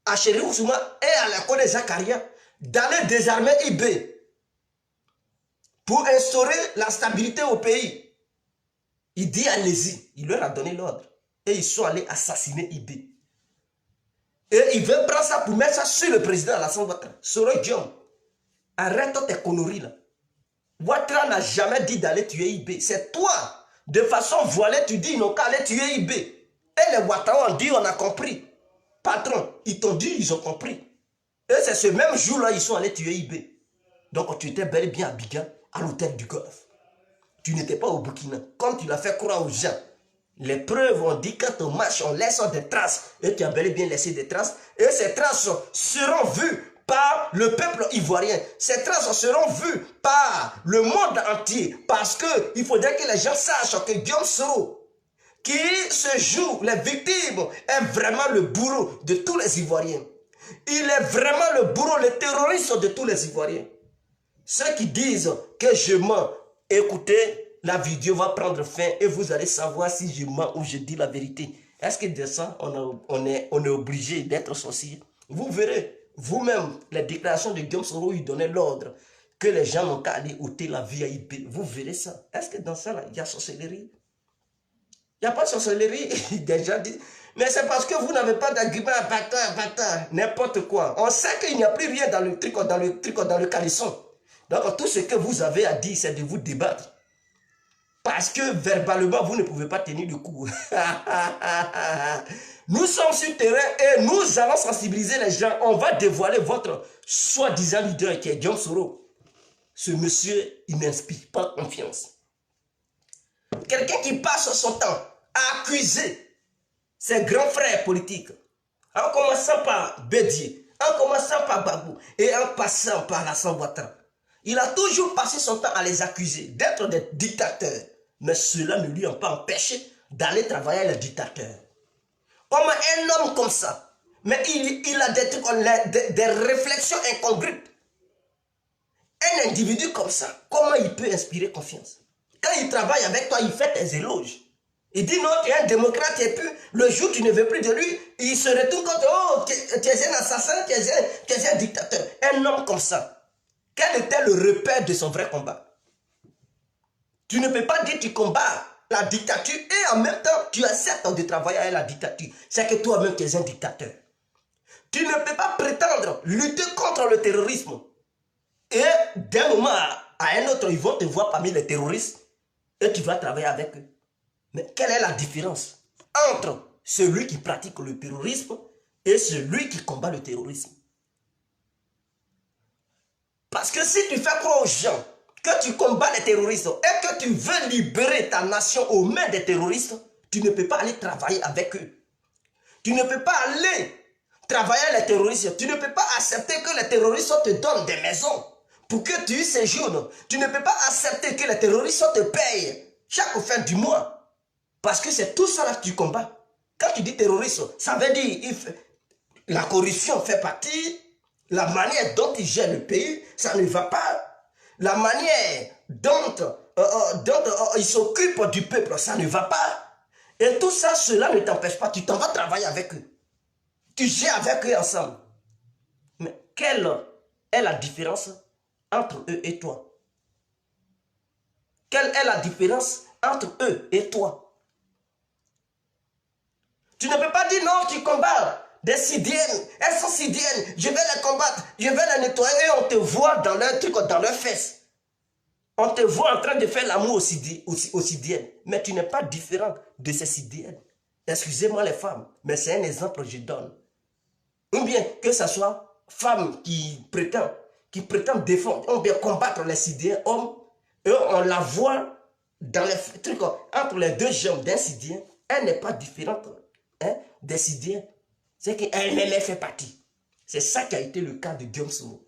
à Chéri Oussouma et à la Côte Zakaria d'aller désarmer IB pour instaurer la stabilité au pays. Il dit allez-y, il leur a donné l'ordre. Et ils sont allés assassiner IB. Et il veut prendre ça pour mettre ça sur le président Alassane Ouattara. Soro Diom, arrête tes conneries là. Ouattara n'a jamais dit d'aller tuer IB. C'est toi, de façon voilée, tu dis ils n'ont qu'à aller tuer IB. Et les Ouattara ont dit on a compris. Patron, ils t'ont dit ils ont compris. Et c'est ce même jour-là ils sont allés tuer IB. Donc tu étais bel et bien à Abidjan, à l'hôtel du Golfe. Tu n'étais pas au Burkina. Comme tu l'as fait croire aux gens. Les preuves ont dit quand on marche, on laisse des traces. Et tu as bel et bien laissé des traces. Et ces traces seront vues par le peuple ivoirien. Ces traces seront vues par le monde entier. Parce qu'il faudrait que les gens sachent que Guillaume Soro, qui se joue les victimes, est vraiment le bourreau de tous les Ivoiriens. Il est vraiment le bourreau, le terroriste de tous les Ivoiriens. Ceux qui disent que je mens, écoutez, la vidéo va prendre fin et vous allez savoir si je mens ou je dis la vérité. Est-ce que de ça, on est obligé d'être sorcier? Vous verrez, vous-même, les déclarations de Guillaume Soro, il donnait l'ordre que les gens n'ont qu'à aller ôter la vie à IB. Vous verrez ça. Est-ce que dans ça, là, il y a sorcellerie? Il n'y a pas de sorcellerie. Des gens disent, mais c'est parce que vous n'avez pas d'argument à bâtard, n'importe quoi. On sait qu'il n'y a plus rien dans le truc, dans le caleçon. Donc tout ce que vous avez à dire, c'est de vous débattre. Parce que verbalement, vous ne pouvez pas tenir le coup. Nous sommes sur le terrain et nous allons sensibiliser les gens. On va dévoiler votre soi-disant leader qui est Guillaume Soro. Ce monsieur, il n'inspire pas confiance. Quelqu'un qui passe son temps à accuser ses grands frères politiques, en commençant par Bédié, en commençant par Gbagbo et en passant par Alassane Ouattara. Il a toujours passé son temps à les accuser d'être des dictateurs. Mais cela ne lui a pas empêché d'aller travailler avec les dictateurs. Comme un homme comme ça, mais il a des réflexions incongrues. Un individu comme ça, comment il peut inspirer confiance? Quand il travaille avec toi, il fait des éloges. Il dit non, tu es un démocrate et puis le jour où tu ne veux plus de lui, il se retourne contre oh, tu es un assassin, tu es un dictateur. Un homme comme ça. Quel était le repère de son vrai combat? Tu ne peux pas dire que tu combats la dictature et en même temps tu acceptes de travailler avec la dictature. C'est que toi-même tu es un dictateur. Tu ne peux pas prétendre lutter contre le terrorisme. Et d'un moment à un autre, ils vont te voir parmi les terroristes et tu vas travailler avec eux. Mais quelle est la différence entre celui qui pratique le terrorisme et celui qui combat le terrorisme? Parce que si tu fais croire aux gens que tu combats les terroristes et que tu veux libérer ta nation aux mains des terroristes, tu ne peux pas aller travailler avec eux. Tu ne peux pas aller travailler avec les terroristes. Tu ne peux pas accepter que les terroristes te donnent des maisons pour que tu y séjournes. Tu ne peux pas accepter que les terroristes te payent chaque fin du mois. Parce que c'est tout ça là que tu combats. Quand tu dis terroriste, ça veut dire la corruption fait partie, la manière dont ils gèrent le pays, ça ne va pas. La manière dont ils s'occupent du peuple, ça ne va pas. Et tout ça, cela ne t'empêche pas, tu t'en vas travailler avec eux. Tu gères avec eux ensemble. Mais quelle est la différence entre eux et toi? Quelle est la différence entre eux et toi? Tu ne peux pas dire non, tu combats des Syriennes. Elles sont Syriennes, je vais les combattre, je vais les nettoyer. Et on te voit dans leur truc, dans leurs fesses. On te voit en train de faire l'amour aux Syriennes. Mais tu n'es pas différent de ces Syriennes. Excusez-moi les femmes, mais c'est un exemple que je donne. Ou bien que ce soit femmes qui prétendent défendre, ou bien combattre les Syriens, hommes, et on la voit dans les trucs, entre les deux jambes d'un Syrien, elle n'est pas différente des Syriens. C'est qu'elle-même fait partie. C'est ça qui a été le cas de Guillaume Soro.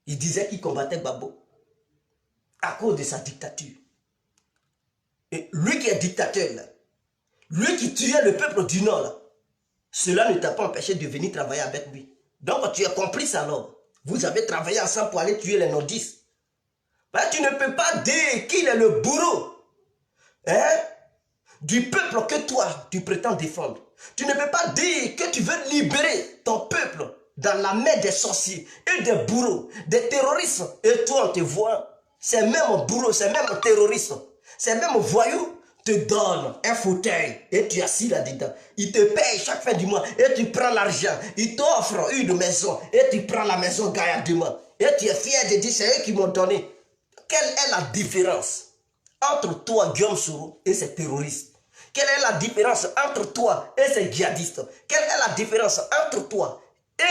Il disait qu'il combattait Gbagbo à cause de sa dictature. Et lui qui est dictateur, là, lui qui tuait le peuple du Nord, là, cela ne t'a pas empêché de venir travailler avec lui. Donc tu es complice alors. Vous avez travaillé ensemble pour aller tuer les nordistes. Ben, tu ne peux pas dire qu'il est le bourreau du peuple que toi tu prétends défendre. Tu ne peux pas dire que tu veux libérer ton peuple dans la main des sorciers et des bourreaux, des terroristes. Et toi on te voit, ces mêmes bourreaux, ces mêmes terroristes, ces mêmes voyous te donnent un fauteuil et tu es assis là-dedans. Ils te payent chaque fin du mois et tu prends l'argent. Ils t'offrent une maison et tu prends la maison gaillardement. Et tu es fier de dire c'est eux qui m'ont donné. Quelle est la différence entre toi, Guillaume Soro, et ces terroristes? Quelle est la différence entre toi et ces djihadistes? Quelle est la différence entre toi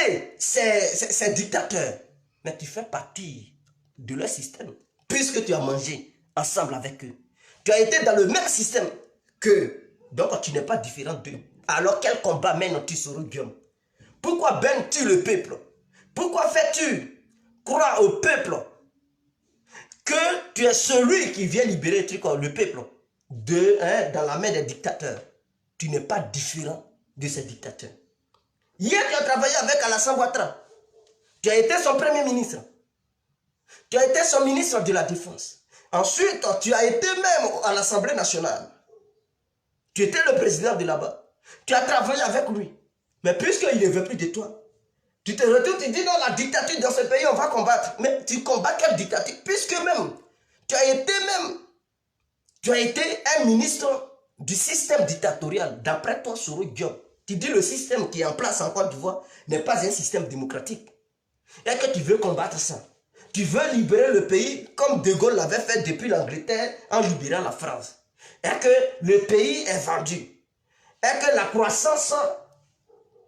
et ces dictateurs? Mais tu fais partie de leur système, puisque tu as mangé ensemble avec eux. Tu as été dans le même système qu'eux. Donc tu n'es pas différent d'eux. Alors quel combat mènes-tu, Soro Guillaume? Pourquoi baignes-tu le peuple? Pourquoi fais-tu croire au peuple que tu es celui qui vient libérer le peuple dans la main des dictateurs? Tu n'es pas différent de ces dictateurs. Hier, tu as travaillé avec Alassane Ouattara. Tu as été son premier ministre. Tu as été son ministre de la Défense. Ensuite, tu as été même à l'Assemblée nationale. Tu étais le président de là-bas. Tu as travaillé avec lui. Mais puisqu'il ne veut plus de toi, tu te retournes, tu dis non, la dictature dans ce pays, on va combattre. Mais tu combats quelle dictature? Puisque même, tu as été un ministre du système dictatorial. D'après toi, Soro Guillaume, tu dis le système qui est en place en Côte d'Ivoire n'est pas un système démocratique. Et que tu veux combattre ça. Tu veux libérer le pays comme De Gaulle l'avait fait depuis l'Angleterre en libérant la France. Et que le pays est vendu. Et que la croissance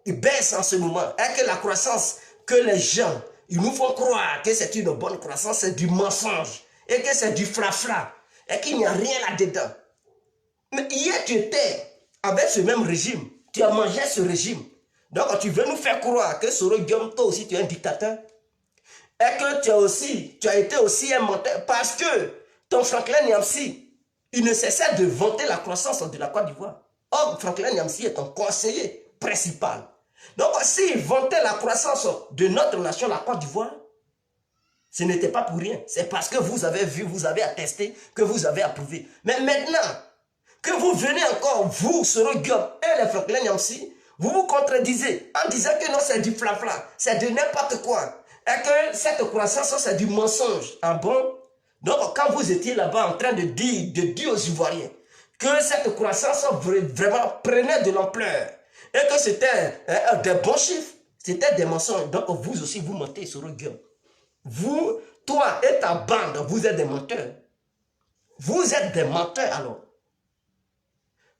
baisse en ce moment. Et que la croissance que les gens, ils nous font croire que c'est une bonne croissance, c'est du mensonge. Et que c'est du flafla. Et qu'il n'y a rien là-dedans. Mais hier, tu étais avec ce même régime. Tu as mangé ce régime. Donc, tu veux nous faire croire que Soro Guillaume, toi aussi, tu es un dictateur. Et que tu as été aussi un menteur. Parce que ton Franklin Nyamsi, il ne cessait de vanter la croissance de la Côte d'Ivoire. Or, Franklin Nyamsi est ton conseiller principal. Donc, s'il vantait la croissance de notre nation, la Côte d'Ivoire, ce n'était pas pour rien. C'est parce que vous avez vu, vous avez attesté, que vous avez approuvé. Mais maintenant, que vous venez encore, vous, Soro Guillaume et les Franklin Nyamsi, vous vous contredisez en disant que non, c'est du flafla, c'est de n'importe quoi. Et que cette croissance, c'est du mensonge. Ah bon? Donc, quand vous étiez là-bas en train de dire aux Ivoiriens que cette croissance vraiment prenait de l'ampleur et que c'était des bons chiffres, c'était des mensonges. Donc, vous aussi, vous mentez, Soro Guillaume. Vous, toi et ta bande, vous êtes des menteurs. Vous êtes des menteurs alors.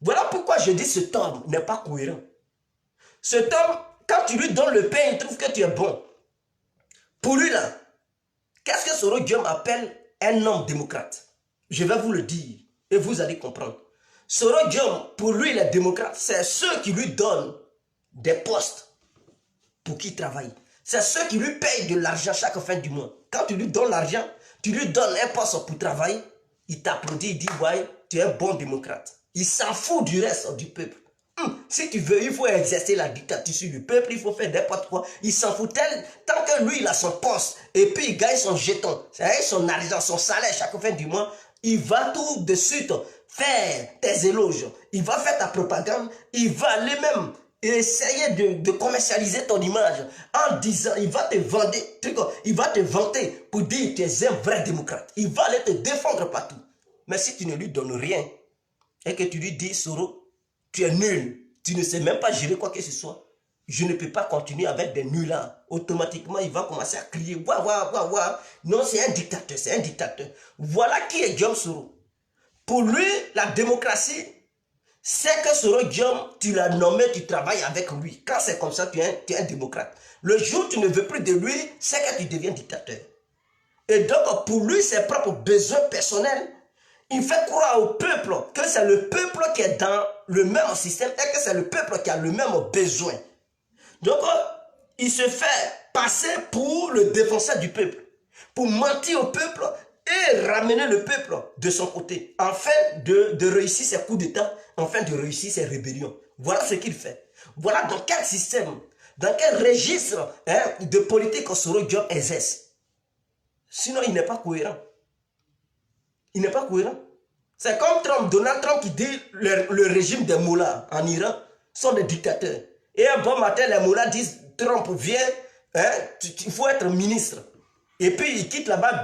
Voilà pourquoi je dis que cet homme n'est pas cohérent. Cet homme, quand tu lui donnes le pain, il trouve que tu es bon. Pour lui là, qu'est-ce que Soro Guillaume appelle un homme démocrate? Je vais vous le dire et vous allez comprendre. Soro Guillaume, pour lui, les démocrates, c'est ceux qui lui donnent des postes pour qu'il travaille. C'est ceux qui lui payent de l'argent chaque fin du mois. Quand tu lui donnes l'argent, tu lui donnes un poste pour travailler, il t'applaudit, il dit, ouais, tu es un bon démocrate. Il s'en fout du reste du peuple. Si tu veux, il faut exercer la dictature sur le peuple, il faut faire n'importe quoi. Il s'en fout tant que lui, il a son poste et puis il gagne son jeton, son argent, son salaire chaque fin du mois, il va tout de suite faire tes éloges, il va faire ta propagande, il va aller même essayer de commercialiser ton image en disant, il va te vendre, il va te vanter pour dire que tu es un vrai démocrate. Il va aller te défendre partout. Mais si tu ne lui donnes rien et que tu lui dis, Soro, tu es nul, tu ne sais même pas gérer quoi que ce soit, je ne peux pas continuer avec des nuls là. Automatiquement, il va commencer à crier, waouh, waouh, waouh, waouh. Non, c'est un dictateur, c'est un dictateur. Voilà qui est Guillaume Soro. Pour lui, la démocratie, c'est que Soro Guillaume, tu l'as nommé, tu travailles avec lui. Quand c'est comme ça, tu es un démocrate. Le jour où tu ne veux plus de lui, c'est que tu deviens dictateur. Et donc, pour lui, ses propres besoins personnels, il fait croire au peuple que c'est le peuple qui est dans le même système et que c'est le peuple qui a le même besoin. Donc, il se fait passer pour le défenseur du peuple, pour mentir au peuple et ramener le peuple de son côté, afin de réussir ses coups d'État, afin de réussir ses rébellions. Voilà ce qu'il fait. Voilà dans quel système, dans quel registre de politique Soro Guillaume exerce. Sinon, il n'est pas cohérent. Il n'est pas cohérent. C'est comme Trump, Donald Trump qui dit le régime des mollahs en Iran sont des dictateurs. Et un bon matin, les mollahs disent, Trump, viens, il faut être ministre. Et puis il quitte là-bas,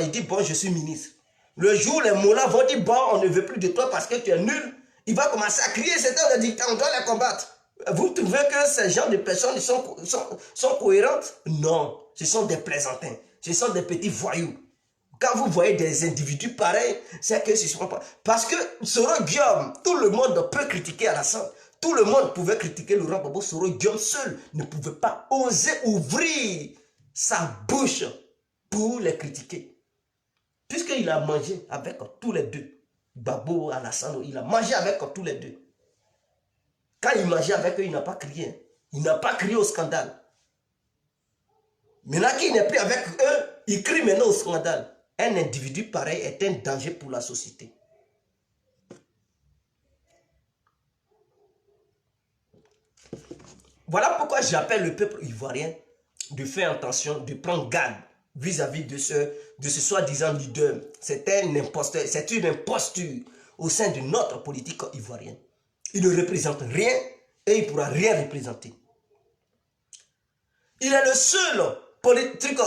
il dit, bon, je suis ministre. Le jour où les mollahs vont dire, bon, on ne veut plus de toi parce que tu es nul, il va commencer à crier, c'est un dictateur, on doit les combattre. Vous trouvez que ces genres de personnes sont cohérentes? Non, ce sont des plaisantins, ce sont des petits voyous. Quand vous voyez des individus pareils, c'est que ce ne sont pas... Parce que Soro Guillaume, tout le monde peut critiquer Alassane. Tout le monde pouvait critiquer Laurent Gbagbo. Soro Guillaume seul ne pouvait pas oser ouvrir sa bouche pour les critiquer. Puisqu'il a mangé avec tous les deux. Gbagbo, Alassane, il a mangé avec tous les deux. Quand il mangeait avec eux, il n'a pas crié. Il n'a pas crié au scandale. Maintenant qu'il n'est plus avec eux, il crie maintenant au scandale. Un individu pareil est un danger pour la société. Voilà pourquoi j'appelle le peuple ivoirien de faire attention, de prendre garde vis-à-vis de ce soi-disant leader. C'est un imposteur, c'est une imposture au sein de notre politique ivoirienne. Il ne représente rien et il ne pourra rien représenter. Il est le seul politique,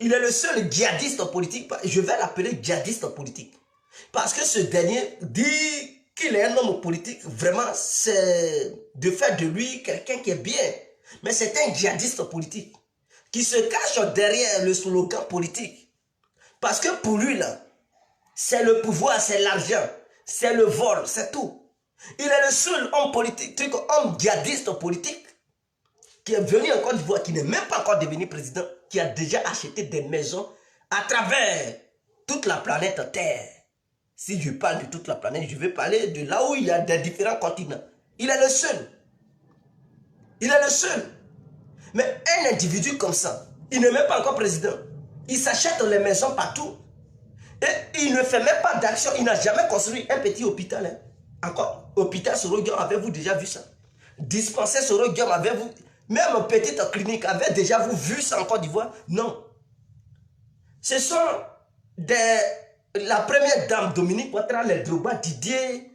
il est le seul djihadiste politique, je vais l'appeler djihadiste politique. Parce que ce dernier dit qu'il est un homme politique, vraiment, c'est de faire de lui quelqu'un qui est bien. Mais c'est un djihadiste politique qui se cache derrière le slogan politique. Parce que pour lui, là, c'est le pouvoir, c'est l'argent, c'est le vol, c'est tout. Il est le seul homme politique, homme djihadiste politique qui est venu en Côte d'Ivoire, qui n'est même pas encore devenu président, qui a déjà acheté des maisons à travers toute la planète Terre. Si je parle de toute la planète, je vais parler de là où il y a des différents continents. Il est le seul. Il est le seul. Mais un individu comme ça, il n'est même pas encore président. Il s'achète les maisons partout. Et il ne fait même pas d'action. Il n'a jamais construit un petit hôpital. Hein. Encore, hôpital Soro Guillaume, avez-vous déjà vu ça? Dispensaire Soro Guillaume, avez-vous... Même une petite clinique, avez déjà vous vu ça en Côte d'Ivoire? Non. Ce sont la première dame, Dominique Ouattara, les Drogba, Didier,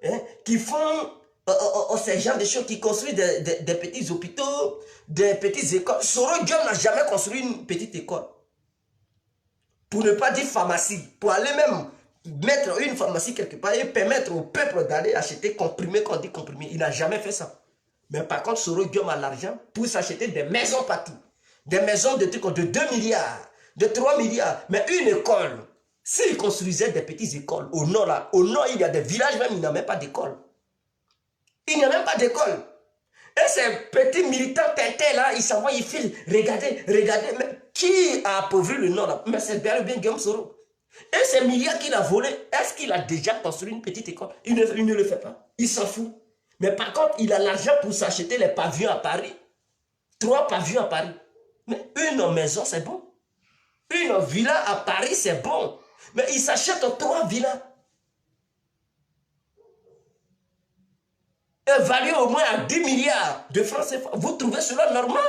hein, qui font ces genres de choses, qui construisent des petits hôpitaux, des petites écoles. Soro Guillaume n'a jamais construit une petite école. Pour ne pas dire pharmacie. Pour aller même mettre une pharmacie quelque part et permettre au peuple d'aller acheter comprimés, quand on dit comprimés. Il n'a jamais fait ça. Mais par contre, Soro Guillaume a l'argent pour s'acheter des maisons partout. Des maisons de 2 milliards, de 3 milliards. Mais une école, s'il construisait des petites écoles, au nord, là, au nord, il y a des villages même, il n'y a même pas d'école. Il n'y a même pas d'école. Et ces petits militants tintés là, ils s'en vont, ils filent, regardez, regardez. Mais Qui a appauvri le Nord? Mais c'est bien Guillaume Soro. Et ces milliards qu'il a volés, est-ce qu'il a déjà construit une petite école? Il ne le fait pas. Il s'en fout. Mais par contre, il a l'argent pour s'acheter les pavillons à Paris. 3 pavillons à Paris. Mais une maison, c'est bon. Une villa à Paris, c'est bon. Mais il s'achète 3 villas. Évalué au moins à 10 milliards de francs CFA. Vous trouvez cela normal?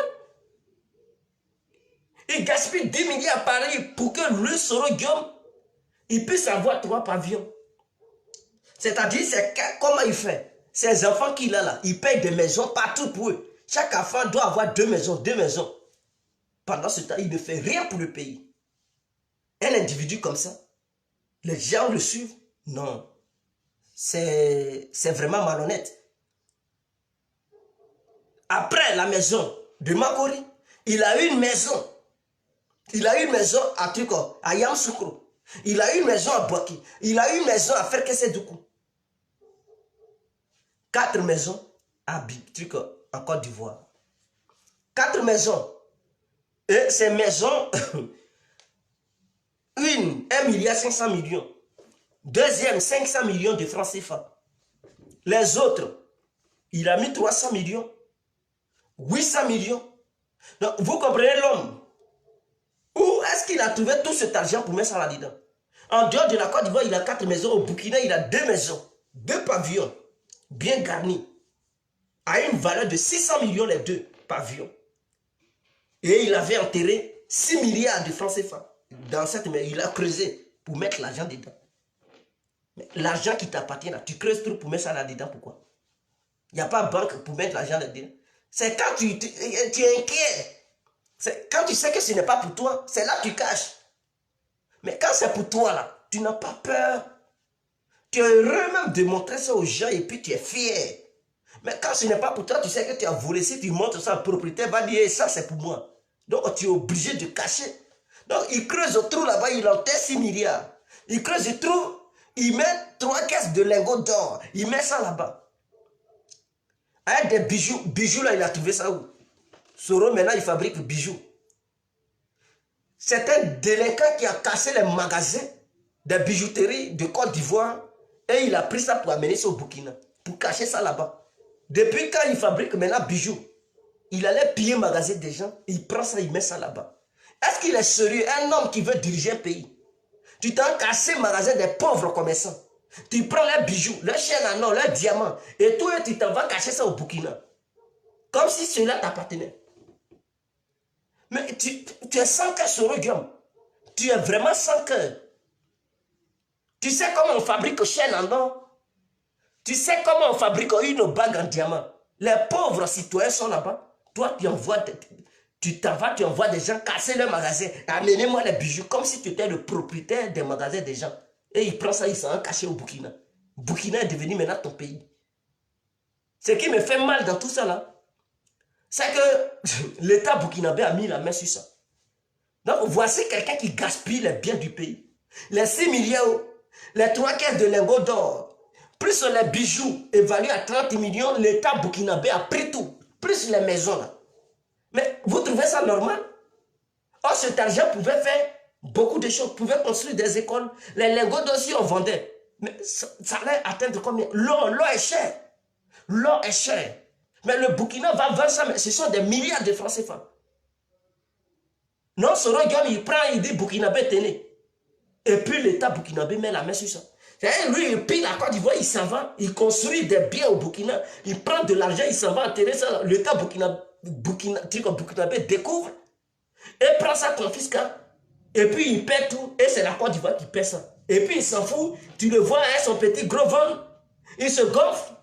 Il gaspille 10 milliards à Paris pour que lui, Soro Guillaume, il puisse avoir 3 pavillons. C'est-à-dire, comment il fait? Ces enfants qu'il a là, il paye des maisons partout pour eux. Chaque enfant doit avoir 2 maisons, 2 maisons. Pendant ce temps, il ne fait rien pour le pays. Un individu comme ça, les gens le suivent? Non. C'est vraiment malhonnête. Après la maison de Makori, il a eu une maison. Il a eu une maison à Tuko, à Yamoussoukro. Il a eu une maison à Boaki. Il a eu une maison à Ferkessedoukou. 4 maisons à Tuko, en Côte d'Ivoire. 4 maisons. Et ces maisons, une, 1,5 milliard. Deuxième, 500 millions de francs CFA. Les autres, il a mis 300 millions. 800 millions. Donc, vous comprenez l'homme. Où est-ce qu'il a trouvé tout cet argent pour mettre ça là-dedans? En dehors de la Côte d'Ivoire, il a 4 maisons. Au Burkina, il a 2 maisons. 2 pavillons. Bien garnis. À une valeur de 600 millions les 2 pavillons. Et il avait enterré 6 milliards de francs CFA. Dans cette maison, il a creusé pour mettre l'argent dedans. L'argent qui t'appartient là, tu creuses trop pour mettre ça là-dedans. Pourquoi? Il n'y a pas de banque pour mettre l'argent là-dedans. C'est quand tu es inquiet. Quand tu sais que ce n'est pas pour toi, c'est là que tu caches. Mais quand c'est pour toi, là, tu n'as pas peur. Tu es heureux même de montrer ça aux gens et puis tu es fier. Mais quand ce n'est pas pour toi, tu sais que tu as volé. Si tu montres ça, le propriétaire va dire, ça c'est pour moi. Donc tu es obligé de cacher. Donc il creuse au trou là-bas, il enterre 6 milliards. Il creuse le trou, il met 3 caisses de lingots d'or. Il met ça là-bas. Avec des bijoux. Bijoux là, il a trouvé ça où? Soro maintenant, il fabrique bijoux. C'est un délinquant qui a cassé les magasins de bijouterie de Côte d'Ivoire et il a pris ça pour amener ça au Burkina, pour cacher ça là-bas. Depuis quand il fabrique maintenant bijoux, il allait piller le magasin des gens, il prend ça, il met ça là-bas. Est-ce qu'il est sérieux, un homme qui veut diriger un pays? Tu t'as cassé le magasin des pauvres commerçants. Tu prends leurs bijoux, leurs chaînes en or, leurs diamants, et toi, tu t'en vas cacher ça au Burkina. Comme si cela t'appartenait. Mais tu es sans cœur, Soro Guillaume. Tu es vraiment sans cœur. Tu sais comment on fabrique une chaîne en or? Tu sais comment on fabrique une bague en diamant? Les pauvres citoyens sont là-bas. Toi, tu t'en vas, tu envoies des gens casser leur magasin. Amenez-moi les bijoux, comme si tu étais le propriétaire des magasins des gens. Et il prend ça, il s'en va cacher au Burkina. Burkina est devenu maintenant ton pays. Ce qui me fait mal dans tout ça là, c'est que l'État burkinabé a mis la main sur ça. Donc voici quelqu'un qui gaspille les biens du pays. Les 6 milliards, les 3 caisses de lingots d'or, plus les bijoux évalués à 30 millions, l'État burkinabé a pris tout. Plus les maisons là. Mais vous trouvez ça normal? Or cet argent pouvait faire beaucoup de choses, pouvait construire des écoles. Les lingots d'or si on vendait. Mais ça allait atteindre combien? L'or est cher. L'or est cher. Mais le Burkina va vendre ça, mais ce sont des milliards de francs CFA. Non, Soro Guillaume, il prend, il dit Burkinabé, tenez. Et puis l'État burkinabé met la main sur ça. Lui, il pille la Côte d'Ivoire, il s'en va, il construit des biens au Burkina, il prend de l'argent, il s'en va enterrer ça. L'État burkinabé découvre et prend ça, confisque. Et puis il paie tout, et c'est la Côte d'Ivoire qui paie ça. Et puis il s'en fout, tu le vois, hein, son petit gros ventre, il se gonfle.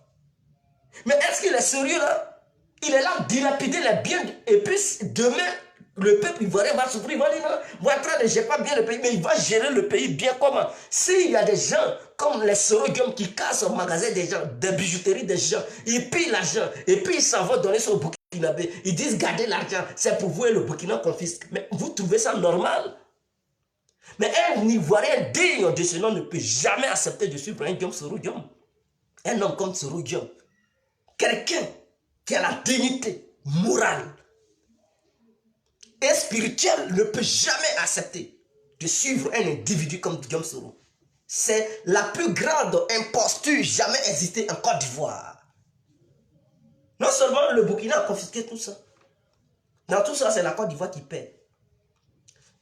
Mais est-ce qu'il est sérieux là? Il est là dilapider les biens. Et puis demain, le peuple ivoirien va souffrir. Il va dire non, moi je n'ai pas bien le pays, mais il va gérer le pays bien comment? S'il y a des gens comme les Soro Guillaume qui cassent au magasin des gens, des bijouteries des gens, ils pillent l'argent et puis ils s'en vont donner ça au Burkinabé. Ils disent gardez l'argent, c'est pour vous et le Burkina confisque. Mais vous trouvez ça normal? Mais un Ivoirien digne de ce nom ne peut jamais accepter de suivre un Guillaume Soro Guillaume. Un homme comme Soro Guillaume. Quelqu'un qui a la dignité morale. et spirituel ne peut jamais accepter de suivre un individu comme Guillaume Soro. C'est la plus grande imposture jamais existée en Côte d'Ivoire. Non seulement le Burkina a confisqué tout ça. Dans tout ça, c'est la Côte d'Ivoire qui paie.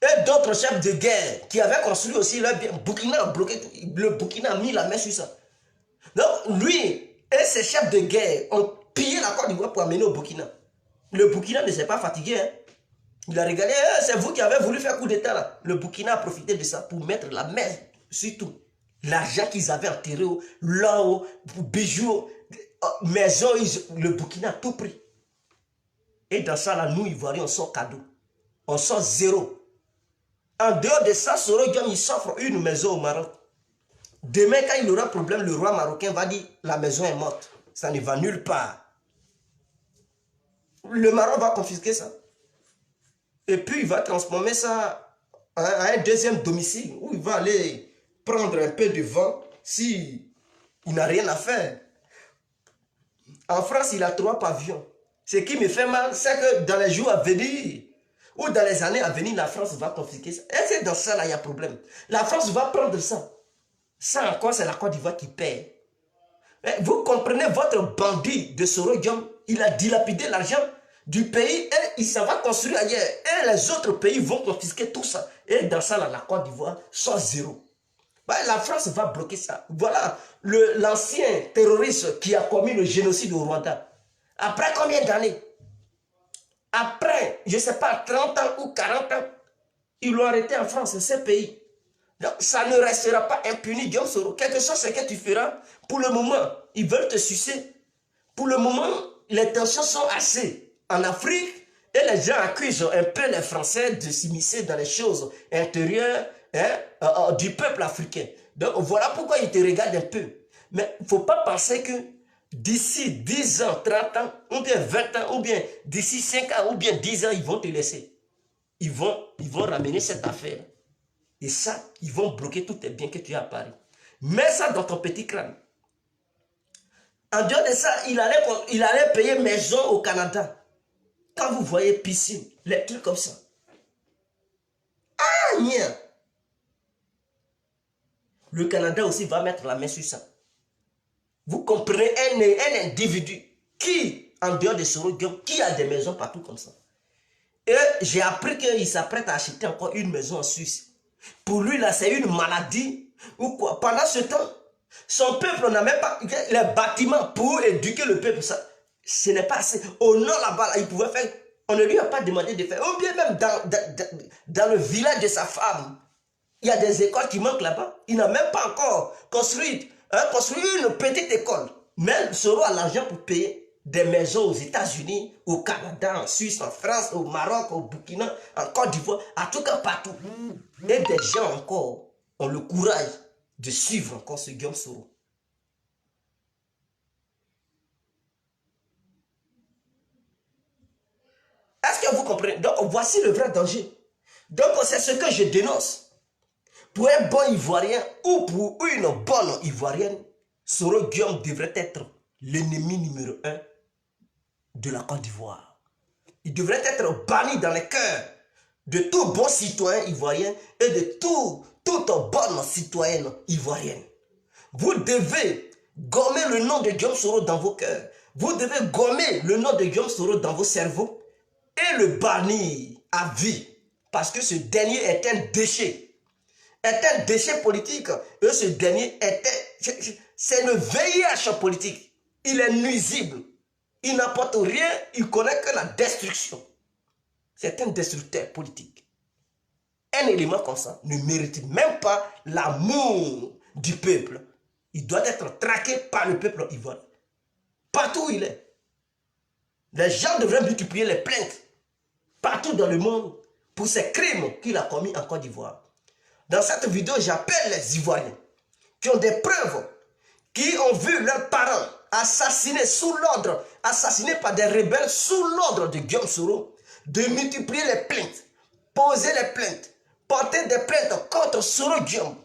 Et d'autres chefs de guerre qui avaient construit aussi leur bien. Burkina a bloqué tout. Le Burkina a mis la main sur ça. Donc lui et ses chefs de guerre ont pillé la Côte d'Ivoire pour amener au Burkina. Le Burkina ne s'est pas fatigué. Hein. Il a regardé, c'est vous qui avez voulu faire coup d'état là. Le Burkina a profité de ça pour mettre la main sur tout. L'argent qu'ils avaient enterré, l'or, bijoux, maison, le Burkina a tout pris. Et dans ça là, nous Ivoiriens, on sort cadeau. On sort zéro. En dehors de ça, Soro Guillaume, il s'offre une maison au Maroc. Demain, quand il aura un problème, le roi marocain va dire la maison est morte. Ça ne va nulle part. Le Maroc va confisquer ça. Et puis, il va transformer ça en un deuxième domicile où il va aller prendre un peu de vent si il n'a rien à faire. En France, il a 3 pavillons. Ce qui me fait mal, c'est que dans les jours à venir, ou dans les années à venir, la France va confisquer ça. Et c'est dans ça, là, il y a problème. La France va prendre ça. Ça encore, c'est la Côte d'Ivoire qui paie. Vous comprenez, votre bandit de Soro Guillaume, il a dilapidé l'argent du pays et il s'en va construire ailleurs. Et les autres pays vont confisquer tout ça. Et dans ça, là, la Côte d'Ivoire sort zéro. La France va bloquer ça. Voilà l'ancien terroriste qui a commis le génocide au Rwanda. Après combien d'années? Après, je ne sais pas, 30 ans ou 40 ans, ils l'ont arrêté en France, ce pays. Donc, ça ne restera pas impuni, Guillaume Soro. Quelque chose, c'est que tu feras. Pour le moment, ils veulent te sucer. Pour le moment, les tensions sont assez en Afrique et les gens accusent un peu les Français de s'immiscer dans les choses intérieures du peuple africain. Donc, voilà pourquoi ils te regardent un peu. Mais il ne faut pas penser que d'ici 10 ans, 30 ans, ou bien 20 ans, ou bien d'ici 5 ans, ou bien 10 ans, ils vont te laisser. Ils vont ramener cette affaire. Et ça, ils vont bloquer tous tes biens que tu as à Paris. Mets ça dans ton petit crâne. En dehors de ça, il allait payer maison au Canada. Quand vous voyez piscine, les trucs comme ça. Ah, mien. Le Canada aussi va mettre la main sur ça. Vous comprenez un individu qui, en dehors de Soro Guillaume, qui a des maisons partout comme ça. Et j'ai appris qu'il s'apprête à acheter encore une maison en Suisse. Pour lui, là, c'est une maladie ou quoi. Pendant ce temps, son peuple n'a même pas les bâtiments pour éduquer le peuple. Ça, ce n'est pas assez. Au nord, là-bas, là, il pouvait faire. On ne lui a pas demandé de faire. Ou bien même dans le village de sa femme, il y a des écoles qui manquent là-bas. Il n'a même pas encore construit une petite école. Mais Soro a l'argent pour payer des maisons aux États-Unis, au Canada, en Suisse, en France, au Maroc, au Burkina, en Côte d'Ivoire, en tout cas partout. Et des gens encore ont le courage de suivre encore ce Guillaume Soro. Est-ce que vous comprenez? Donc voici le vrai danger. Donc c'est ce que je dénonce. Pour un bon Ivoirien ou pour une bonne Ivoirienne, Soro Guillaume devrait être l'ennemi numéro 1 de la Côte d'Ivoire. Il devrait être banni dans les cœurs de tout bon citoyen ivoirien et de toute bonne citoyenne ivoirienne. Vous devez gommer le nom de Guillaume Soro dans vos cœurs. Vous devez gommer le nom de Guillaume Soro dans vos cerveaux et le bannir à vie. Parce que ce dernier est un déchet. Est un déchet politique. Et ce dernier c'est le VIH politique. Il est nuisible. Il n'apporte rien, il connaît que la destruction. C'est un destructeur politique. Un élément comme ça ne mérite même pas l'amour du peuple. Il doit être traqué par le peuple ivoirien. Partout où il est. Les gens devraient multiplier les plaintes partout dans le monde pour ces crimes qu'il a commis en Côte d'Ivoire. Dans cette vidéo, j'appelle les Ivoiriens qui ont des preuves, qui ont vu leurs parents assassinés sous l'ordre, assassinés par des rebelles sous l'ordre de Guillaume Soro, de multiplier les plaintes, poser les plaintes, porter des plaintes contre Soro Guillaume,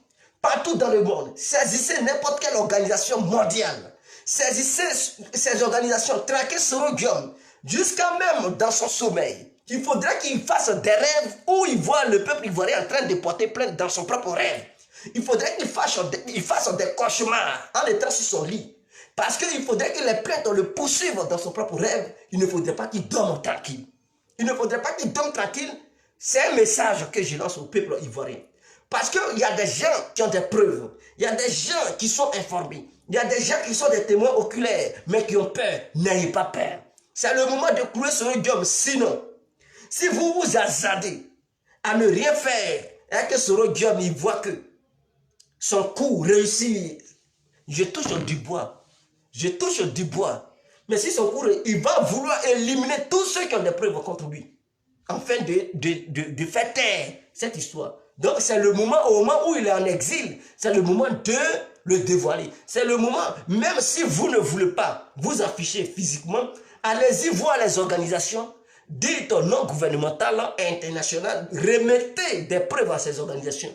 partout dans le monde. Saisissez n'importe quelle organisation mondiale. Saisissez ces organisations, traquez Soro Guillaume, jusqu'à même dans son sommeil. Il faudrait qu'il fasse des rêves où il voit le peuple ivoirien en train de porter plainte dans son propre rêve. Il faudrait qu'il fasse des cauchemars en étant sur son lit. Parce qu'il faudrait que les plaintes le poursuivent dans son propre rêve. Il ne faudrait pas qu'il dorme tranquille. Il ne faudrait pas qu'il dorme tranquille. C'est un message que je lance au peuple ivoirien. Parce qu'il y a des gens qui ont des preuves. Il y a des gens qui sont informés. Il y a des gens qui sont des témoins oculaires, mais qui ont peur. N'ayez pas peur. C'est le moment de clouer sur le diable. Sinon, si vous vous hasardez à ne rien faire, et que ce diable il voit que son coup réussit, je touche du bois. Je touche du bois. Mais si son coup, il va vouloir éliminer tous ceux qui ont des preuves contre lui. Afin de faire taire cette histoire. Donc c'est le moment, au moment où il est en exil, c'est le moment de le dévoiler. C'est le moment, même si vous ne voulez pas vous afficher physiquement, allez-y voir les organisations, dites non gouvernementales et internationales, remettez des preuves à ces organisations.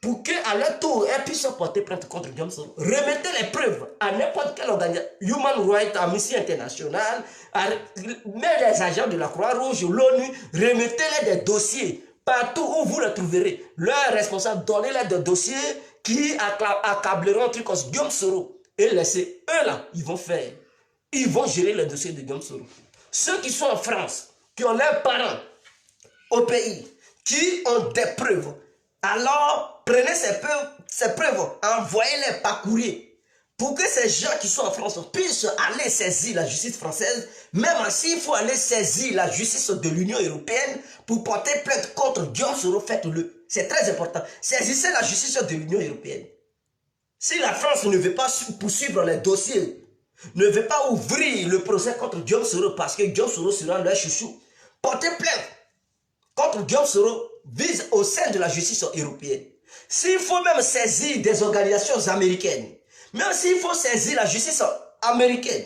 Pour qu'à leur tour, elles puissent porter plainte contre Guillaume Soro. Remettez les preuves à n'importe quelle organisation, Human Rights, Amnesty International, même les agents de la Croix-Rouge, l'ONU, remettez-les des dossiers partout où vous les trouverez. Leurs responsables, donnez-les des dossiers qui accableront un truc comme Guillaume Soro. Et laissez eux là, ils vont faire. Ils vont gérer le dossier de Guillaume Soro. Ceux qui sont en France, qui ont leurs parents au pays, qui ont des preuves, alors prenez ces preuves, envoyez-les par courrier pour que ces gens qui sont en France puissent aller saisir la justice française, même s'il faut aller saisir la justice de l'Union européenne pour porter plainte contre Guillaume Soro, faites-le. C'est très important. Saisissez la justice de l'Union européenne. Si la France ne veut pas poursuivre les dossiers, ne veut pas ouvrir le procès contre Guillaume Soro parce que Guillaume Soro sera leur chouchou, portez plainte contre Guillaume Soro vise au sein de la justice européenne. S'il faut même saisir des organisations américaines, même s'il faut saisir la justice américaine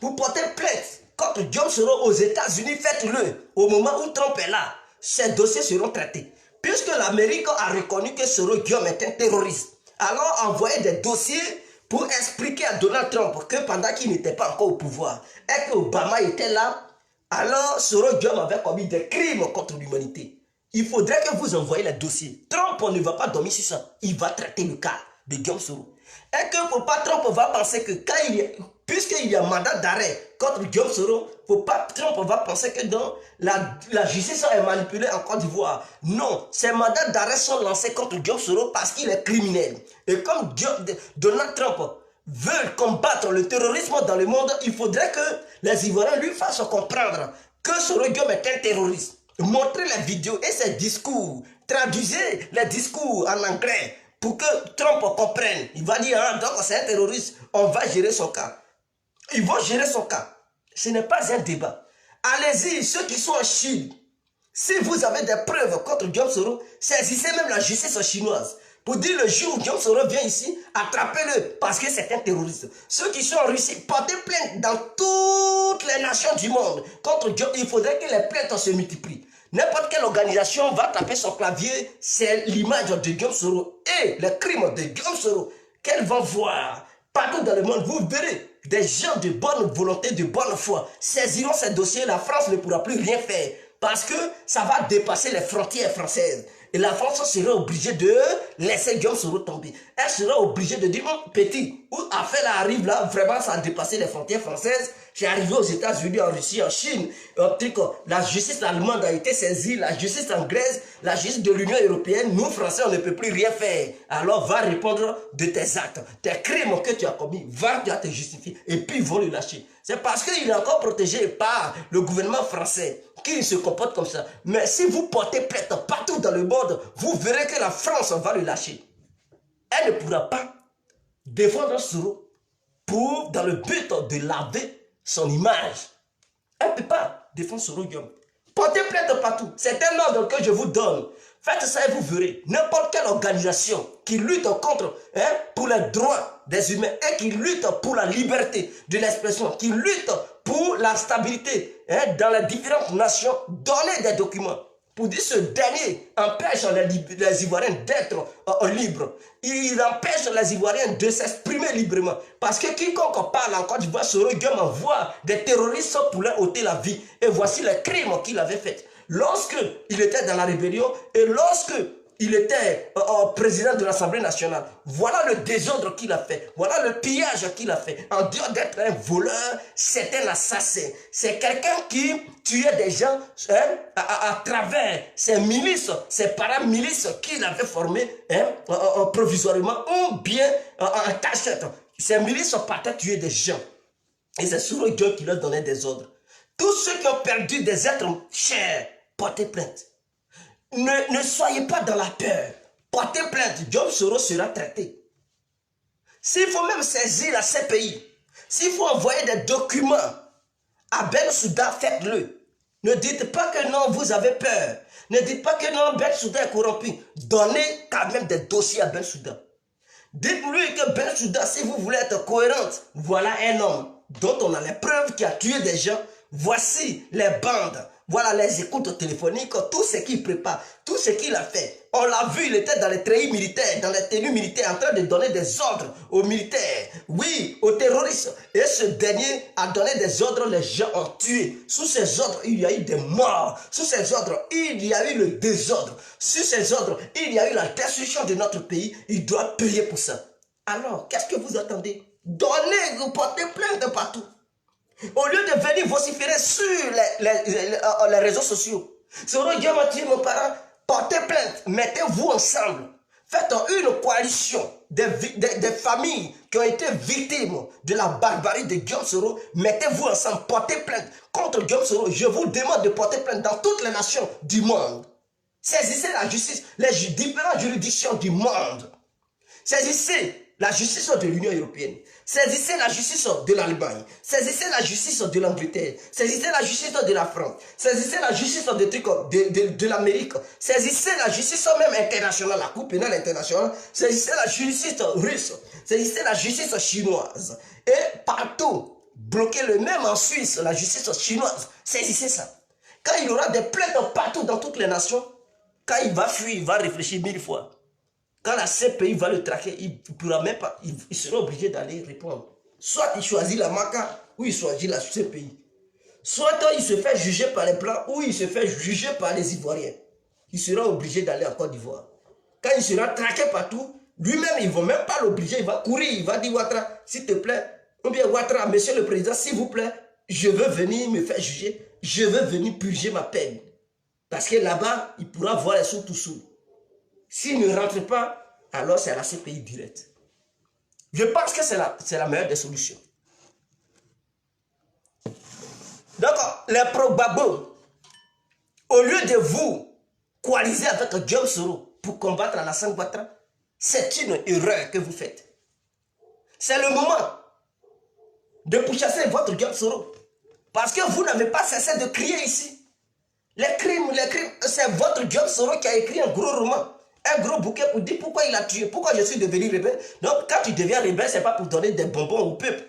pour porter plainte contre Guillaume Soro aux États-Unis, faites-le. Au moment où Trump est là, ces dossiers seront traités. Puisque l'Amérique a reconnu que Soro Guillaume est un terroriste, alors envoyez des dossiers pour expliquer à Donald Trump que pendant qu'il n'était pas encore au pouvoir et que Obama était là, alors Soro Guillaume avait commis des crimes contre l'humanité. Il faudrait que vous envoyiez les dossiers. Trump ne va pas dormir sur ça. Il va traiter le cas de Guillaume Soro. Et que faut pas Trump va penser que puisqu'il y a un mandat d'arrêt contre Guillaume Soro, Trump va penser que dans la justice est manipulée en Côte d'Ivoire. Non, ces mandats d'arrêt sont lancés contre Guillaume Soro parce qu'il est criminel. Et comme Donald Trump veut combattre le terrorisme dans le monde, il faudrait que les Ivoiriens lui fassent comprendre que Soro Guillaume est un terroriste. Montrez les vidéos et ses discours. Traduisez les discours en anglais pour que Trump comprenne. Il va dire, ah, donc c'est un terroriste, on va gérer son cas. Ils vont gérer son cas. Ce n'est pas un débat. Allez-y, ceux qui sont en Chine, si vous avez des preuves contre Guillaume Soro, saisissez même la justice chinoise. Pour dire le jour où Guillaume Soro vient ici, attrapez-le parce que c'est un terroriste. Ceux qui sont en Russie, portez plainte dans toutes les nations du monde contre Guillaume. Il faudrait que les plaintes se multiplient. N'importe quelle organisation va taper son clavier, c'est l'image de Guillaume Soro et les crimes de Guillaume Soro qu'elles vont voir partout dans le monde. Vous verrez des gens de bonne volonté, de bonne foi saisiront ces dossiers. La France ne pourra plus rien faire parce que ça va dépasser les frontières françaises. Et la France sera obligée de laisser Guillaume Soro tomber. Elle sera obligée de dire, petit, où affaire arrive là, vraiment ça a dépassé les frontières françaises. J'ai arrivé aux États-Unis, en Russie, en Chine. La justice allemande a été saisie, la justice anglaise, la justice de l'Union européenne. Nous, Français, on ne peut plus rien faire. Alors, va répondre de tes actes, tes crimes que tu as commis. Va te justifier. Et puis, ils vont le lâcher. C'est parce qu'il est encore protégé par le gouvernement français qu'il se comporte comme ça. Mais si vous portez plainte partout dans le monde, vous verrez que la France va le lâcher. Elle ne pourra pas défendre Soro dans le but de laver son image. Elle ne peut pas défendre Soro Guillaume. Portez plainte partout. C'est un ordre que je vous donne. Faites ça et vous verrez. N'importe quelle organisation qui lutte contre, pour les droits des humains et qui lutte pour la liberté de l'expression, qui lutte pour la stabilité dans les différentes nations, donnez des documents pour dire ce dernier empêche les Ivoiriens d'être libres. Il empêche les Ivoiriens de s'exprimer librement. Parce que quiconque parle en Côte d'Ivoire, Soro Guillaume envoie des terroristes pour leur ôter la vie. Et voici les crimes qu'il avait faits. lorsque il était dans la rébellion et lorsque il était président de l'Assemblée nationale. Voilà le désordre qu'il a fait. Voilà le pillage qu'il a fait. En dehors d'être un voleur, c'est un assassin. C'est quelqu'un qui tuait des gens à travers ses milices, ses paramilices qu'il avait formées provisoirement ou bien en cachette. Ces milices partaient tuer des gens. Et c'est souvent Dieu qui leur donnait des ordres. Tous ceux qui ont perdu des êtres chers, portez plainte. Ne soyez pas dans la peur. Portez plainte. Job Soros sera traité. S'il faut même saisir la CPI, s'il faut envoyer des documents à Bensouda, faites-le. Ne dites pas que non, vous avez peur. Ne dites pas que non, Bensouda est corrompu. Donnez quand même des dossiers à Bensouda. Dites-lui que Bensouda, si vous voulez être cohérente, voilà un homme dont on a les preuves qui a tué des gens. Voici les bandes. Voilà les écoutes téléphoniques, tout ce qu'il prépare, tout ce qu'il a fait. On l'a vu, il était dans les treillis militaires, dans les tenues militaires, en train de donner des ordres aux militaires, oui, aux terroristes. Et ce dernier a donné des ordres, les gens ont tué. Sous ces ordres, il y a eu des morts. Sous ces ordres, il y a eu le désordre. Sous ces ordres, il y a eu la destruction de notre pays. Il doit payer pour ça. Alors, qu'est-ce que vous attendez? Donnez, vous portez plainte partout. Au lieu de venir vociférer sur les réseaux sociaux. Soro Dieu m'a tué mon parent, portez plainte, mettez-vous ensemble. Faites une coalition des familles qui ont été victimes de la barbarie de Guillaume Soro. Mettez-vous ensemble, portez plainte contre Guillaume Soro. Je vous demande de porter plainte dans toutes les nations du monde. Saisissez la justice, les différentes juridictions du monde. Saisissez la justice de l'Union européenne. Saisissez la justice de l'Allemagne. Saisissez la justice de l'Angleterre. Saisissez la justice de la France. Saisissez la justice de l'Amérique. Saisissez la justice même internationale, la Cour pénale internationale. Saisissez la justice russe. Saisissez la justice chinoise. Et partout, bloquez-le, même en Suisse, la justice chinoise. Saisissez ça. Quand il y aura des plaintes partout dans toutes les nations, quand il va fuir, il va réfléchir 1000 fois. Quand la CPI va le traquer, il ne pourra même pas, il sera obligé d'aller répondre. Soit il choisit la MACA, ou il choisit la CPI. Soit il se fait juger par les Blancs, ou il se fait juger par les Ivoiriens. Il sera obligé d'aller en Côte d'Ivoire. Quand il sera traqué partout, lui-même, ils ne vont même pas l'obliger, il va courir, il va dire Ouattara, s'il te plaît, ou bien Ouattara, monsieur le président, s'il vous plaît, je veux venir me faire juger, je veux venir purger ma peine. Parce que là-bas, il pourra voir les sous tout sous. S'il ne rentre pas, alors c'est la CPI directe. Je pense que c'est la meilleure des solutions. Donc, les pro-Gbagbo, au lieu de vous coaliser avec Guillaume Soro pour combattre Alassane Ouattara, c'est une erreur que vous faites. C'est le moment de pourchasser votre Guillaume Soro. Parce que vous n'avez pas cessé de crier ici. Les crimes, c'est votre Guillaume Soro qui a écrit un gros roman. Un gros bouquet pour dire pourquoi il a tué, pourquoi je suis devenu rebelle. Donc quand tu deviens rebelle, ce n'est pas pour donner des bonbons au peuple.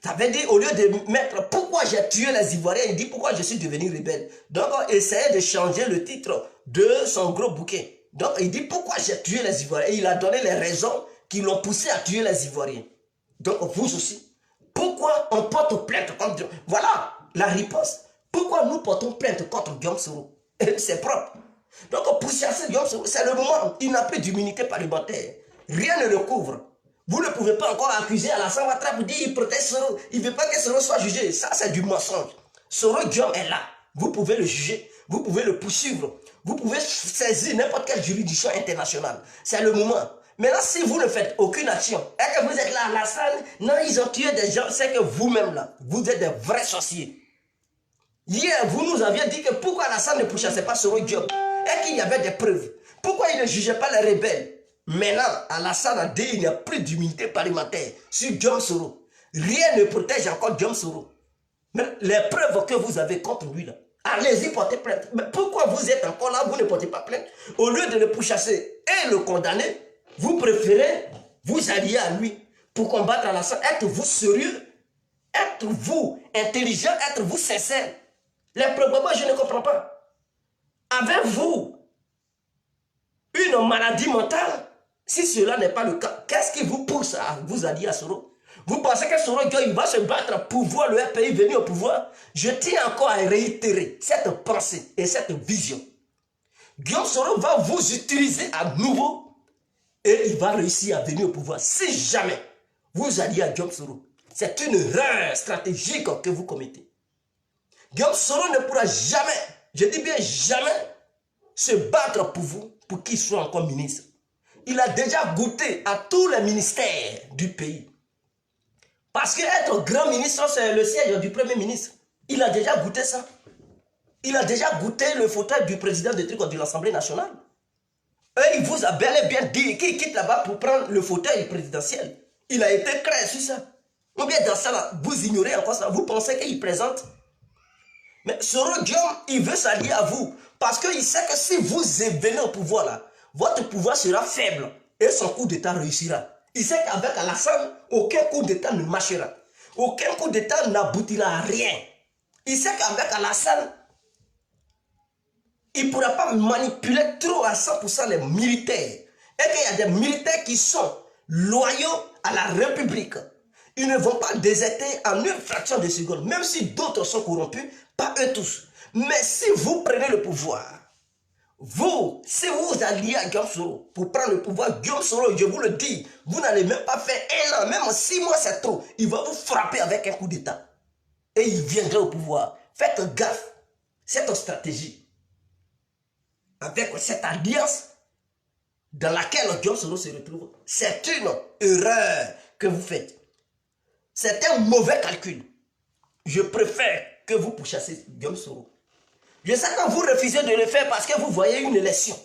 Ça veut dire au lieu de mettre pourquoi j'ai tué les Ivoiriens, il dit pourquoi je suis devenu rebelle. Donc on essayait de changer le titre de son gros bouquet. Donc il dit pourquoi j'ai tué les Ivoiriens. Et il a donné les raisons qui l'ont poussé à tuer les Ivoiriens. Donc vous aussi. Pourquoi on porte plainte contre Guillaume? Voilà la réponse. Pourquoi nous portons plainte contre Guillaume Soro? C'est propre. Donc pour chasser Guillaume Soro, c'est le moment. Il n'a plus d'immunité parlementaire. Rien ne le couvre. Vous ne pouvez pas encore accuser Alassane Ouattara pour dire qu'il protège Soro. Il ne veut pas que Soro soit jugé. Ça, c'est du mensonge. Soro Guillaume est là. Vous pouvez le juger. Vous pouvez le poursuivre. Vous pouvez saisir n'importe quelle juridiction internationale. C'est le moment. Maintenant, si vous ne faites aucune action, et que vous êtes là, Alassane, non, ils ont tué des gens, c'est que vous-même là, vous êtes des vrais sorciers. Hier, vous nous aviez dit que pourquoi Alassane ne pourchassait pas Soro Guillaume et qu'il y avait des preuves. Pourquoi il ne jugeait pas les rebelles? Maintenant, Alassane a dit qu'il n'y a plus d'immunité parlementaire sur Guillaume Soro. Rien ne protège encore Guillaume Soro. Mais les preuves que vous avez contre lui, là, allez-y porter plainte. Mais pourquoi vous êtes encore là, vous ne portez pas plainte? Au lieu de le pourchasser et le condamner, vous préférez vous allier à lui pour combattre Alassane. Êtes-vous sérieux? Êtes-vous intelligent? Êtes-vous sincère? Les problèmes, je ne comprends pas. Avez-vous une maladie mentale? Si cela n'est pas le cas, qu'est-ce qui vous pousse à vous allier à Soro? Vous pensez que Soro Guillaume il va se battre pour voir le RPI venir au pouvoir? Je tiens encore à réitérer cette pensée et cette vision. Guillaume Soro va vous utiliser à nouveau et il va réussir à venir au pouvoir. Si jamais vous alliez à Guillaume Soro, c'est une erreur stratégique que vous commettez. Guillaume Soro ne pourra jamais, je dis bien jamais, se battre pour vous, pour qu'il soit encore ministre. Il a déjà goûté à tous les ministères du pays. Parce qu'être grand ministre, c'est le siège du premier ministre. Il a déjà goûté ça. Il a déjà goûté le fauteuil du président de l'Assemblée nationale. Et il vous a bel et bien dit qu'il quitte là-bas pour prendre le fauteuil présidentiel. Il a été clair sur ça. Ou bien dans ça, là, vous ignorez encore ça. Vous pensez qu'il présente. Mais Soro Guillaume, il veut s'allier à vous. Parce qu'il sait que si vous venez au pouvoir, là, votre pouvoir sera faible. Et son coup d'État réussira. Il sait qu'avec Alassane, aucun coup d'État ne marchera. Aucun coup d'État n'aboutira à rien. Il sait qu'avec Alassane, il ne pourra pas manipuler trop à 100% les militaires. Et qu'il y a des militaires qui sont loyaux à la République. Ils ne vont pas déserter en une fraction de seconde. Même si d'autres sont corrompus, pas eux tous. Mais si vous prenez le pouvoir, vous, si vous alliez à Guillaume Soro pour prendre le pouvoir, Guillaume Soro, je vous le dis, vous n'allez même pas faire 1 an, même 6 mois c'est trop. Il va vous frapper avec un coup d'État. Et il viendra au pouvoir. Faites gaffe. Cette stratégie, avec cette alliance dans laquelle Guillaume Soro se retrouve, c'est une erreur que vous faites. C'est un mauvais calcul. Je préfère que vous pourchassez Guillaume Soro. Je sais que vous refusez de le faire parce que vous voyez une élection.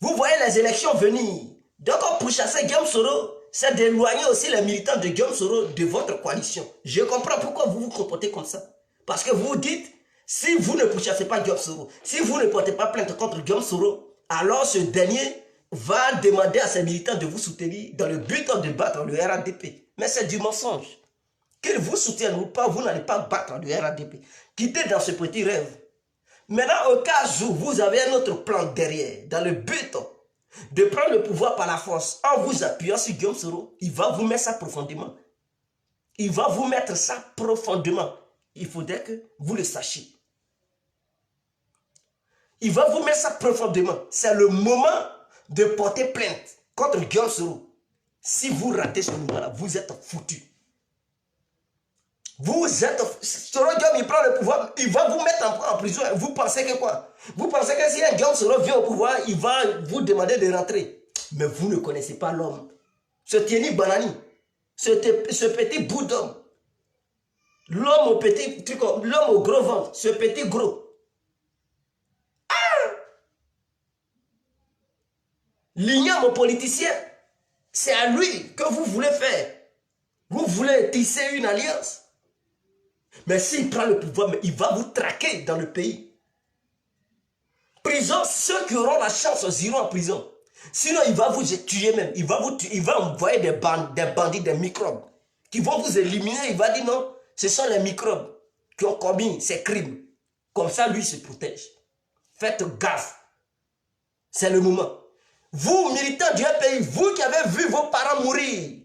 Vous voyez les élections venir. Donc pour chasser Guillaume Soro, c'est d'éloigner aussi les militants de Guillaume Soro de votre coalition. Je comprends pourquoi vous vous comportez comme ça. Parce que vous vous dites, si vous ne pourchassez pas Guillaume Soro, si vous ne portez pas plainte contre Guillaume Soro, alors ce dernier va demander à ses militants de vous soutenir dans le but de battre le RADP. Mais c'est du mensonge. Qu'ils vous soutiennent ou pas, vous n'allez pas battre le RADP. Quittez dans ce petit rêve. Maintenant, au cas où vous avez un autre plan derrière, dans le but de prendre le pouvoir par la force, en vous appuyant sur Guillaume Soro, il va vous mettre ça profondément. Il va vous mettre ça profondément. Il faudrait que vous le sachiez. Il va vous mettre ça profondément. C'est le moment de porter plainte contre Guillaume Soro. Si vous ratez ce moment-là, vous êtes foutu. Vous êtes... Soro Guillaume, il prend le pouvoir, il va vous mettre en prison. Vous pensez que quoi? Vous pensez que si un Guillaume Soro vient au pouvoir, il va vous demander de rentrer. Mais vous ne connaissez pas l'homme. Ce Tieni Banani, ce petit bout d'homme. L'homme au petit truc, l'homme au gros ventre, ce petit gros. Ah! L'igname politicien, c'est à lui que vous voulez faire. Vous voulez tisser une alliance. Mais s'il prend le pouvoir, il va vous traquer dans le pays. Prison, ceux qui auront la chance iront en prison. Sinon, il va vous tuer même. Il va envoyer des bandits, des microbes, qui vont vous éliminer. Il va dire non, ce sont les microbes qui ont commis ces crimes. Comme ça, lui se protège. Faites gaffe. C'est le moment. Vous, militants du pays, vous qui avez vu vos parents mourir,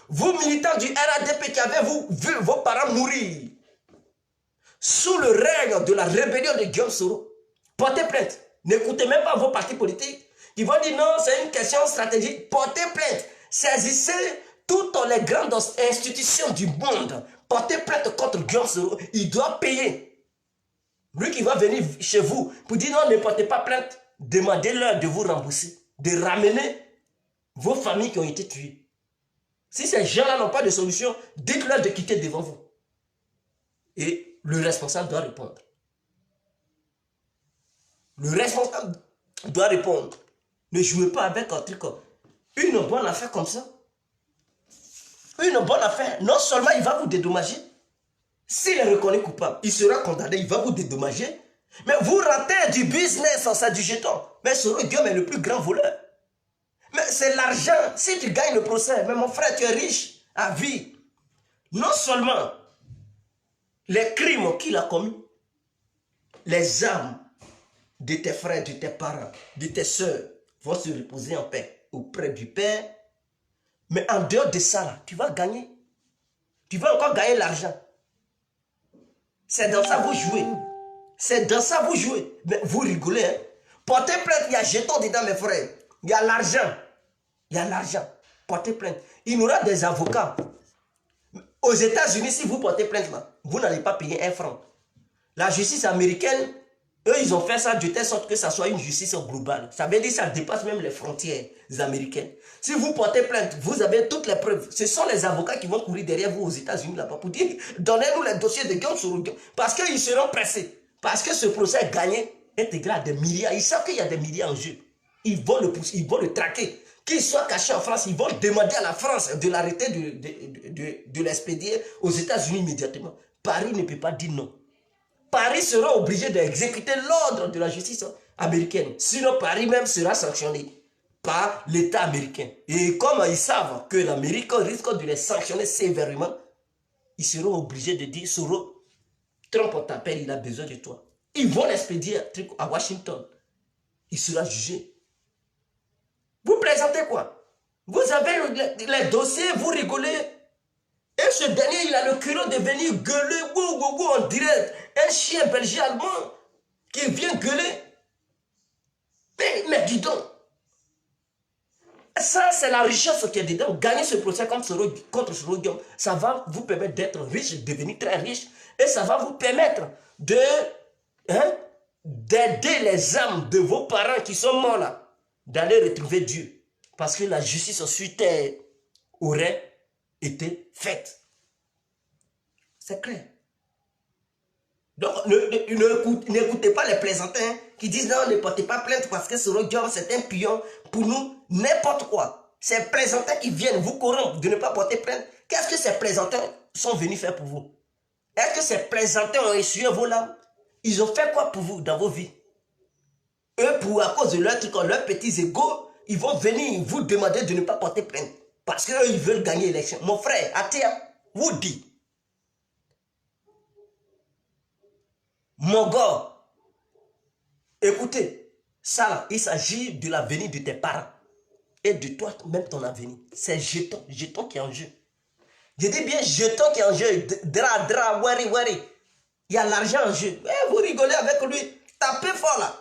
vous, militants du RADP qui avez vu vos parents mourir, sous le règne de la rébellion de Guillaume Soro, portez plainte. N'écoutez même pas vos partis politiques. Ils vont dire non, c'est une question stratégique. Portez plainte. Saisissez toutes les grandes institutions du monde. Portez plainte contre Guillaume Soro. Il doit payer. Lui qui va venir chez vous pour dire non, ne portez pas plainte. Demandez-leur de vous rembourser, de ramener vos familles qui ont été tuées. Si ces gens-là n'ont pas de solution, dites-leur de quitter devant vous. Et le responsable doit répondre. Le responsable doit répondre. Ne jouez pas avec un truc comme une bonne affaire comme ça. Une bonne affaire. Non seulement il va vous dédommager, s'il est reconnu coupable, il sera condamné, il va vous dédommager. Mais vous ratez du business, ça du jeton. Mais Soro Guillaume est le plus grand voleur. Mais c'est l'argent. Si tu gagnes le procès, mais mon frère, tu es riche à vie. Non seulement les crimes qu'il a commis, les âmes de tes frères, de tes parents, de tes soeurs vont se reposer en paix auprès du Père. Mais en dehors de ça, là, tu vas gagner Tu vas encore gagner l'argent. C'est dans ça que vous jouez. C'est dans ça que vous jouez. Mais vous rigolez, hein? Portez plainte, il y a jeton dedans, mes frères. Il y a l'argent. Il y a l'argent. Portez plainte. Il y aura des avocats. Aux États-Unis, si vous portez plainte là, vous n'allez pas payer un franc. La justice américaine, eux, ils ont fait ça de telle sorte que ça soit une justice globale. Ça veut dire que ça dépasse même les frontières américaines. Si vous portez plainte, vous avez toutes les preuves. Ce sont les avocats qui vont courir derrière vous aux États-Unis là-bas pour dire donnez-nous les dossiers de Guillaume Soro. Parce qu'ils seront pressés. Parce que ce procès gagné est égal à des milliards. Ils savent qu'il y a des milliards en jeu. Ils vont le pousser, ils vont le traquer. Qu'il soit caché en France, ils vont demander à la France de l'arrêter, de l'expédier aux États-Unis immédiatement. Paris ne peut pas dire non. Paris sera obligé d'exécuter l'ordre de la justice américaine. Sinon, Paris même sera sanctionné par l'État américain. Et comme ils savent que l'Amérique risque de les sanctionner sévèrement, ils seront obligés de dire, Soro, Trump t'appelle, il a besoin de toi. Ils vont l'expédier à Washington. Il sera jugé. Vous présentez quoi? Vous avez les dossiers, vous rigolez. Et ce dernier, il a le culot de venir gueuler, en direct. Un chien belge allemand qui vient gueuler. Mais dis donc. Ça, c'est la richesse qui est dedans. Gagner ce procès contre Soro Guillaume, ça va vous permettre d'être riche, de devenir très riche. Et ça va vous permettre d'aider les âmes de vos parents qui sont morts là, d'aller retrouver Dieu. Parce que la justice sur terre aurait été faite. C'est clair. Donc, n'écoutez pas les plaisantins qui disent non, ne portez pas plainte parce que Soro Guillaume, c'est un pion. Pour nous, n'importe quoi. Ces plaisantins qui viennent vous corrompre de ne pas porter plainte, qu'est-ce que ces plaisantins sont venus faire pour vous? Est-ce que ces plaisantins ont essuyé vos larmes? Ils ont fait quoi pour vous dans vos vies? Eux, à cause de leurs petits égos, ils vont venir vous demander de ne pas porter plainte. Parce qu'eux, ils veulent gagner l'élection. Mon frère, Atia, vous dit. Mon gars, écoutez, ça là, il s'agit de l'avenir de tes parents. Et de toi, même ton avenir. C'est jeton qui est en jeu. Je dis bien jeton qui est en jeu. Dra, wari. Il y a l'argent en jeu. Eh, vous rigolez avec lui. Tapez fort là.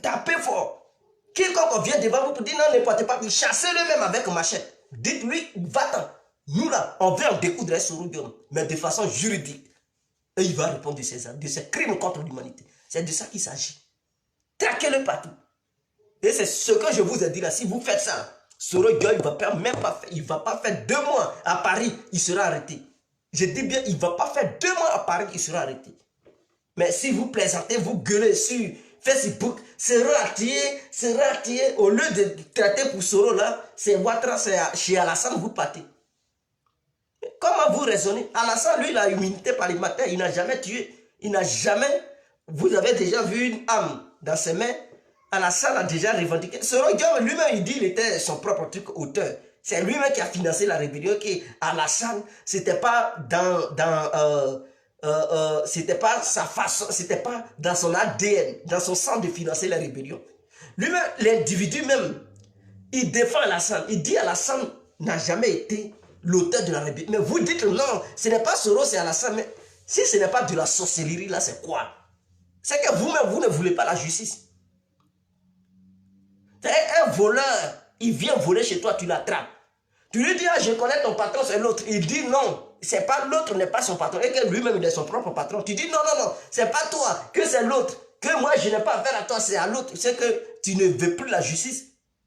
Tapez fort. Quiconque vient devant vous pour dire non, ne portez pas. Chassez-le même avec machette. Dites-lui, va-t'en. Nous là, on veut en découdre Soro Guillaume, mais de façon juridique. Et il va répondre de ces crimes contre l'humanité. C'est de ça qu'il s'agit. Traquez-le partout. Et c'est ce que je vous ai dit là. Si vous faites ça, Soro Guillaume, il ne va pas faire 2 mois à Paris, il sera arrêté. Je dis bien, il ne va pas faire 2 mois à Paris, il sera arrêté. Mais si vous plaisantez, vous gueulez sur Facebook, c'est ratillé. Au lieu de traiter pour Soro là, c'est Ouattara, c'est chez Alassane, vous partez. Comment vous raisonnez? Alassane, lui, il a immunité parlementaire, il n'a jamais tué. Il n'a jamais... Vous avez déjà vu une âme dans ses mains. Alassane a déjà revendiqué. Soro Guillaume, lui-même, il dit qu'il était son propre truc auteur. C'est lui-même qui a financé la rébellion. Alassane, c'était pas c'était pas sa façon, c'était pas dans son ADN, dans son sang de financer la rébellion. Lui-même, l'individu même, il défend Alassane. Il dit Alassane n'a jamais été l'auteur de la rébellion. Mais vous dites non, ce n'est pas Soro, c'est Alassane. Mais si ce n'est pas de la sorcellerie, là, c'est quoi? C'est que vous-même, vous ne voulez pas la justice. Un voleur, il vient voler chez toi, tu l'attrapes. Tu lui dis, ah, je connais ton patron, c'est l'autre. Il dit non, c'est pas l'autre, n'est pas son patron. Et que lui-même, il est son propre patron. Tu dis non, c'est pas toi, que c'est l'autre. Que moi, je n'ai pas affaire à toi, c'est à l'autre. C'est que tu ne veux plus la justice.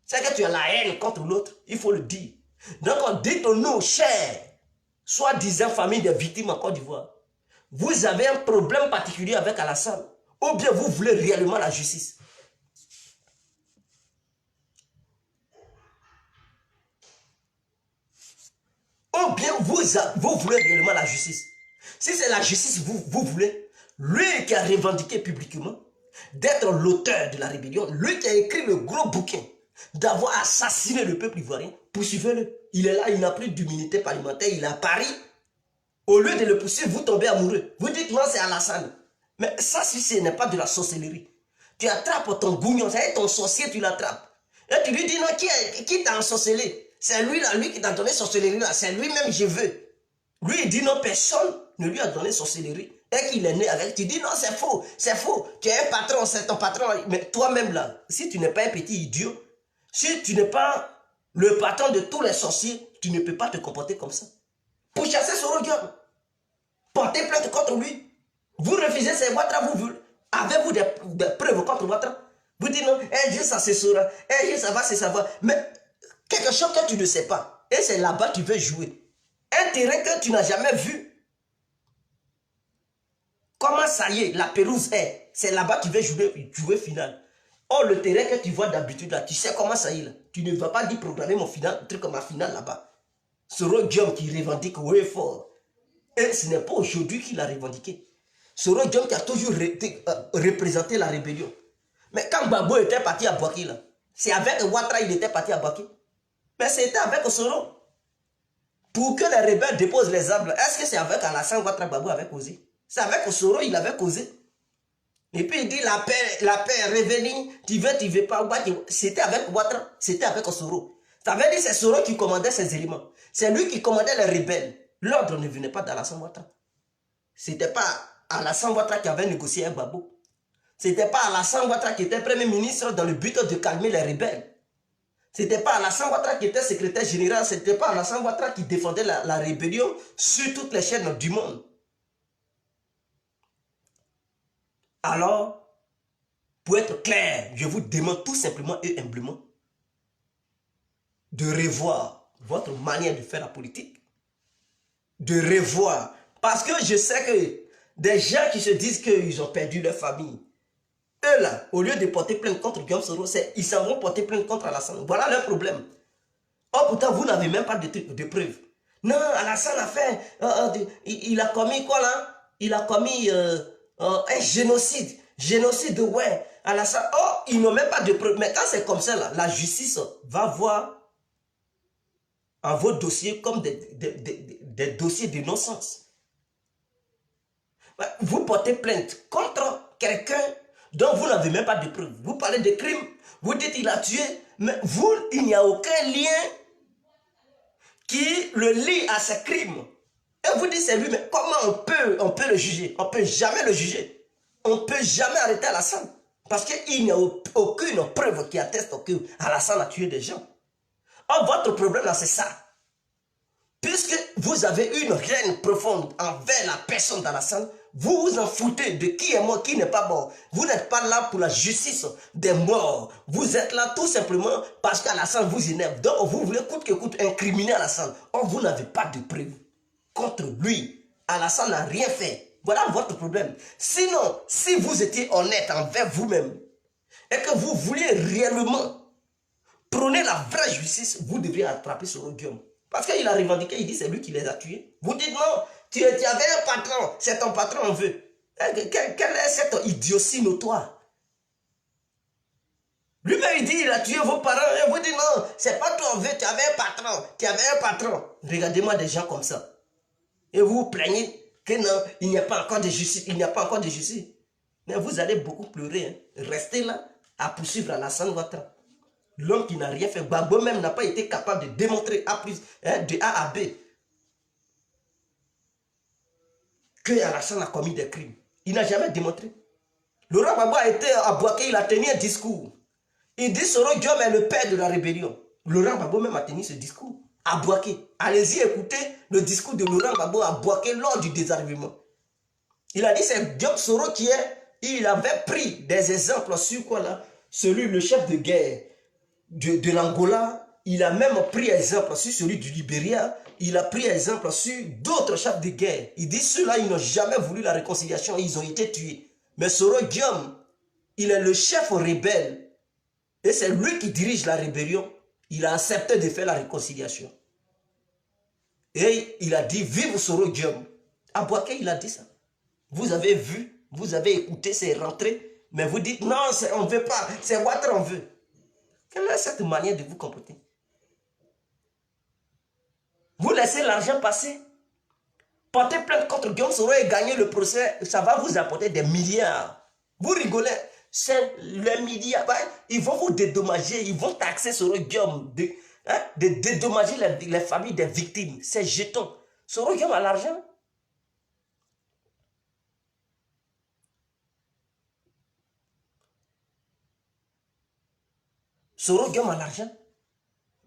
C'est que tu as la haine contre l'autre. Il faut le dire. Donc, dites-nous, chers, soi-disant famille des victimes en Côte d'Ivoire, vous avez un problème particulier avec Alassane, ou bien vous voulez réellement la justice? Ou bien vous voulez réellement la justice? Si c'est la justice vous voulez, lui qui a revendiqué publiquement d'être l'auteur de la rébellion, lui qui a écrit le gros bouquin d'avoir assassiné le peuple ivoirien, poursuivez-le. Il est là, il n'a plus d'immunité parlementaire, il est à Paris. Au lieu de le poursuivre, vous tombez amoureux. Vous dites non, c'est Alassane. Mais ça, si ce n'est pas de la sorcellerie, tu attrapes ton gougnon, c'est ton sorcier, tu l'attrapes. Et tu lui dis non, qui t'a ensorcelé? C'est lui là, lui qui t'a donné sorcellerie là, c'est lui-même, je veux. Lui, il dit non, personne ne lui a donné sorcellerie. Et qu'il est né avec, tu dis non, c'est faux, c'est faux. Tu es un patron, c'est ton patron. Mais toi-même là, si tu n'es pas un petit idiot, si tu n'es pas le patron de tous les sorciers, tu ne peux pas te comporter comme ça. Pour chasser Soro Diom, portez plainte contre lui. Vous refusez ces Ouattara, avez-vous des preuves contre Ouattara? Vous dites non, un jour ça se saura, un jour ça va se savoir. Mais quelque chose que tu ne sais pas, et c'est là-bas que tu veux jouer. Un terrain que tu n'as jamais vu. Comment ça y est, la pelouse est, c'est là-bas que tu veux jouer final. Or, le terrain que tu vois d'habitude là, tu sais comment ça y est là. Tu ne vas pas dire programmer mon final, un truc comme ma finale là-bas. Soro Diom qui revendique oui fort. Et ce n'est pas aujourd'hui qu'il a revendiqué. Soro Diom qui a toujours représenté la rébellion. Mais quand Gbagbo était parti à Bouaké là, c'est avec Ouattara il était parti à Bouaké. Mais c'était avec Soro. Pour que les rebelles déposent les armes, est-ce que c'est avec Alassane Ouattara Gbagbo avait causé? C'est avec Soro il avait causé. Et puis il dit la paix est revenue, tu veux pas. C'était avec Ouattara, c'était avec Soro. Ça veut dire que c'est Soro qui commandait ces éléments. C'est lui qui commandait les rebelles. L'ordre ne venait pas d'Alassane Ouattara. C'était pas Alassane Ouattara qui avait négocié avec Gbagbo. C'était pas Alassane Ouattara qui était premier ministre dans le but de calmer les rebelles. C'était pas Alassane Ouattara qui était secrétaire général. C'était pas Alassane Ouattara qui défendait la rébellion sur toutes les chaînes du monde. Alors, pour être clair, je vous demande tout simplement et humblement de revoir votre manière de faire la politique. De revoir. Parce que je sais que des gens qui se disent qu'ils ont perdu leur famille, eux là, au lieu de porter plainte contre Guillaume Soro, ils s'en vont porter plainte contre Alassane. Voilà leur problème. Or pourtant, vous n'avez même pas de preuves. Non, Alassane a fait, il a commis quoi là? Il a commis un génocide. Génocide, ouais. Alassane, oh, ils n'ont même pas de preuves. Mais quand c'est comme ça là, la justice va voir en vos dossiers comme des dossiers d'innocence. Vous portez plainte contre quelqu'un dont vous n'avez même pas de preuves. Vous parlez de crimes, vous dites qu'il a tué, mais vous, il n'y a aucun lien qui le lie à ce crime. Et vous dites c'est lui, mais comment on peut le juger? On ne peut jamais le juger. On ne peut jamais arrêter Alassane. Parce qu'il n'y a aucune preuve qui atteste que Alassane a tué des gens. Or, votre problème là, c'est ça. Puisque vous avez une haine profonde envers la personne d'Alassane, vous vous en foutez de qui est mort, qui n'est pas mort. Vous n'êtes pas là pour la justice des morts. Vous êtes là tout simplement parce qu'Alassane vous énerve. Donc vous voulez coûte que coûte incriminer Alassane. Or vous n'avez pas de preuves contre lui. Alassane n'a rien fait. Voilà votre problème. Sinon, si vous étiez honnête envers vous-même et que vous vouliez réellement prôner la vraie justice, vous devriez attraper Soro Diom. Parce qu'il a revendiqué, il dit c'est lui qui les a tués. Vous dites non, tu avais un patron, c'est ton patron on veut. Quelle est cette idiotie notoire? Lui-même il dit il a tué vos parents et vous dites non, c'est pas toi on veut, tu avais un patron, tu avais un patron. Regardez-moi des gens comme ça. Et vous vous plaignez que non, il n'y a pas encore de justice, il n'y a pas encore de justice. Mais vous allez beaucoup pleurer, hein. Restez là à poursuivre Alassane Ouattara. L'homme qui n'a rien fait, Gbagbo même n'a pas été capable de démontrer de A à B que Alassane a commis des crimes. Il n'a jamais démontré. Laurent Gbagbo a été à Bouaké, il a tenu un discours. Il dit Soro Diom est le père de la rébellion. Laurent Gbagbo même a tenu ce discours à Bouaké. Allez-y écoutez le discours de Laurent Gbagbo à Bouaké lors du désarmement. Il a dit c'est Diom Soro qui est. Il avait pris des exemples sur quoi là? Celui, le chef de guerre de l'Angola, il a même pris exemple sur celui du Libéria, il a pris exemple sur d'autres chefs de guerre. Il dit ceux-là, ils n'ont jamais voulu la réconciliation, ils ont été tués. Mais Soro Diom, il est le chef rebelle, et c'est lui qui dirige la rébellion. Il a accepté de faire la réconciliation. Et il a dit, vive Soro Diom. À Bouaké, il a dit ça. Vous avez vu, vous avez écouté, c'est rentré, mais vous dites, non, on ne veut pas, c'est Ouattara, on veut. Quelle est cette manière de vous comporter? Vous laissez l'argent passer. Porter plainte contre Guillaume Soro et gagner le procès, ça va vous apporter des milliards. Vous rigolez. C'est les milliards. Ils vont vous dédommager. Ils vont taxer Soro Guillaume de dédommager les familles des victimes. C'est jetons. Soro-Guillaume a l'argent. Soro-Guillaume a l'argent.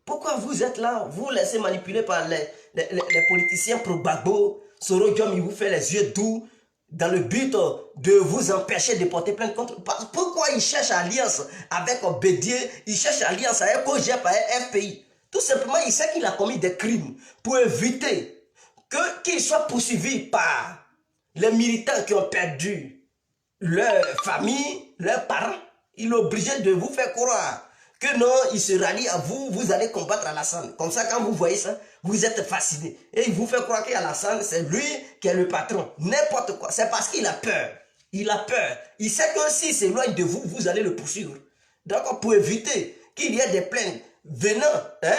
Pourquoi vous êtes là, vous laissez manipuler par les politiciens pro-Gbagbo? Soro-Guillaume, il vous fait les yeux doux dans le but de vous empêcher de porter plainte contre. Pourquoi il cherche alliance avec Bédier? Il cherche alliance avec OGEP, avec FPI. Tout simplement, il sait qu'il a commis des crimes pour éviter qu'il soit poursuivi par les militants qui ont perdu leur famille, leurs parents. Il est obligé de vous faire croire que non, il se rallie à vous, vous allez combattre Alassane. Comme ça, quand vous voyez ça, vous êtes fasciné. Et il vous fait croire qu'Alassane, c'est lui qui est le patron. N'importe quoi. C'est parce qu'il a peur. Il a peur. Il sait que s'il s'éloigne de vous, vous allez le poursuivre. Donc, pour éviter qu'il y ait des plaintes venant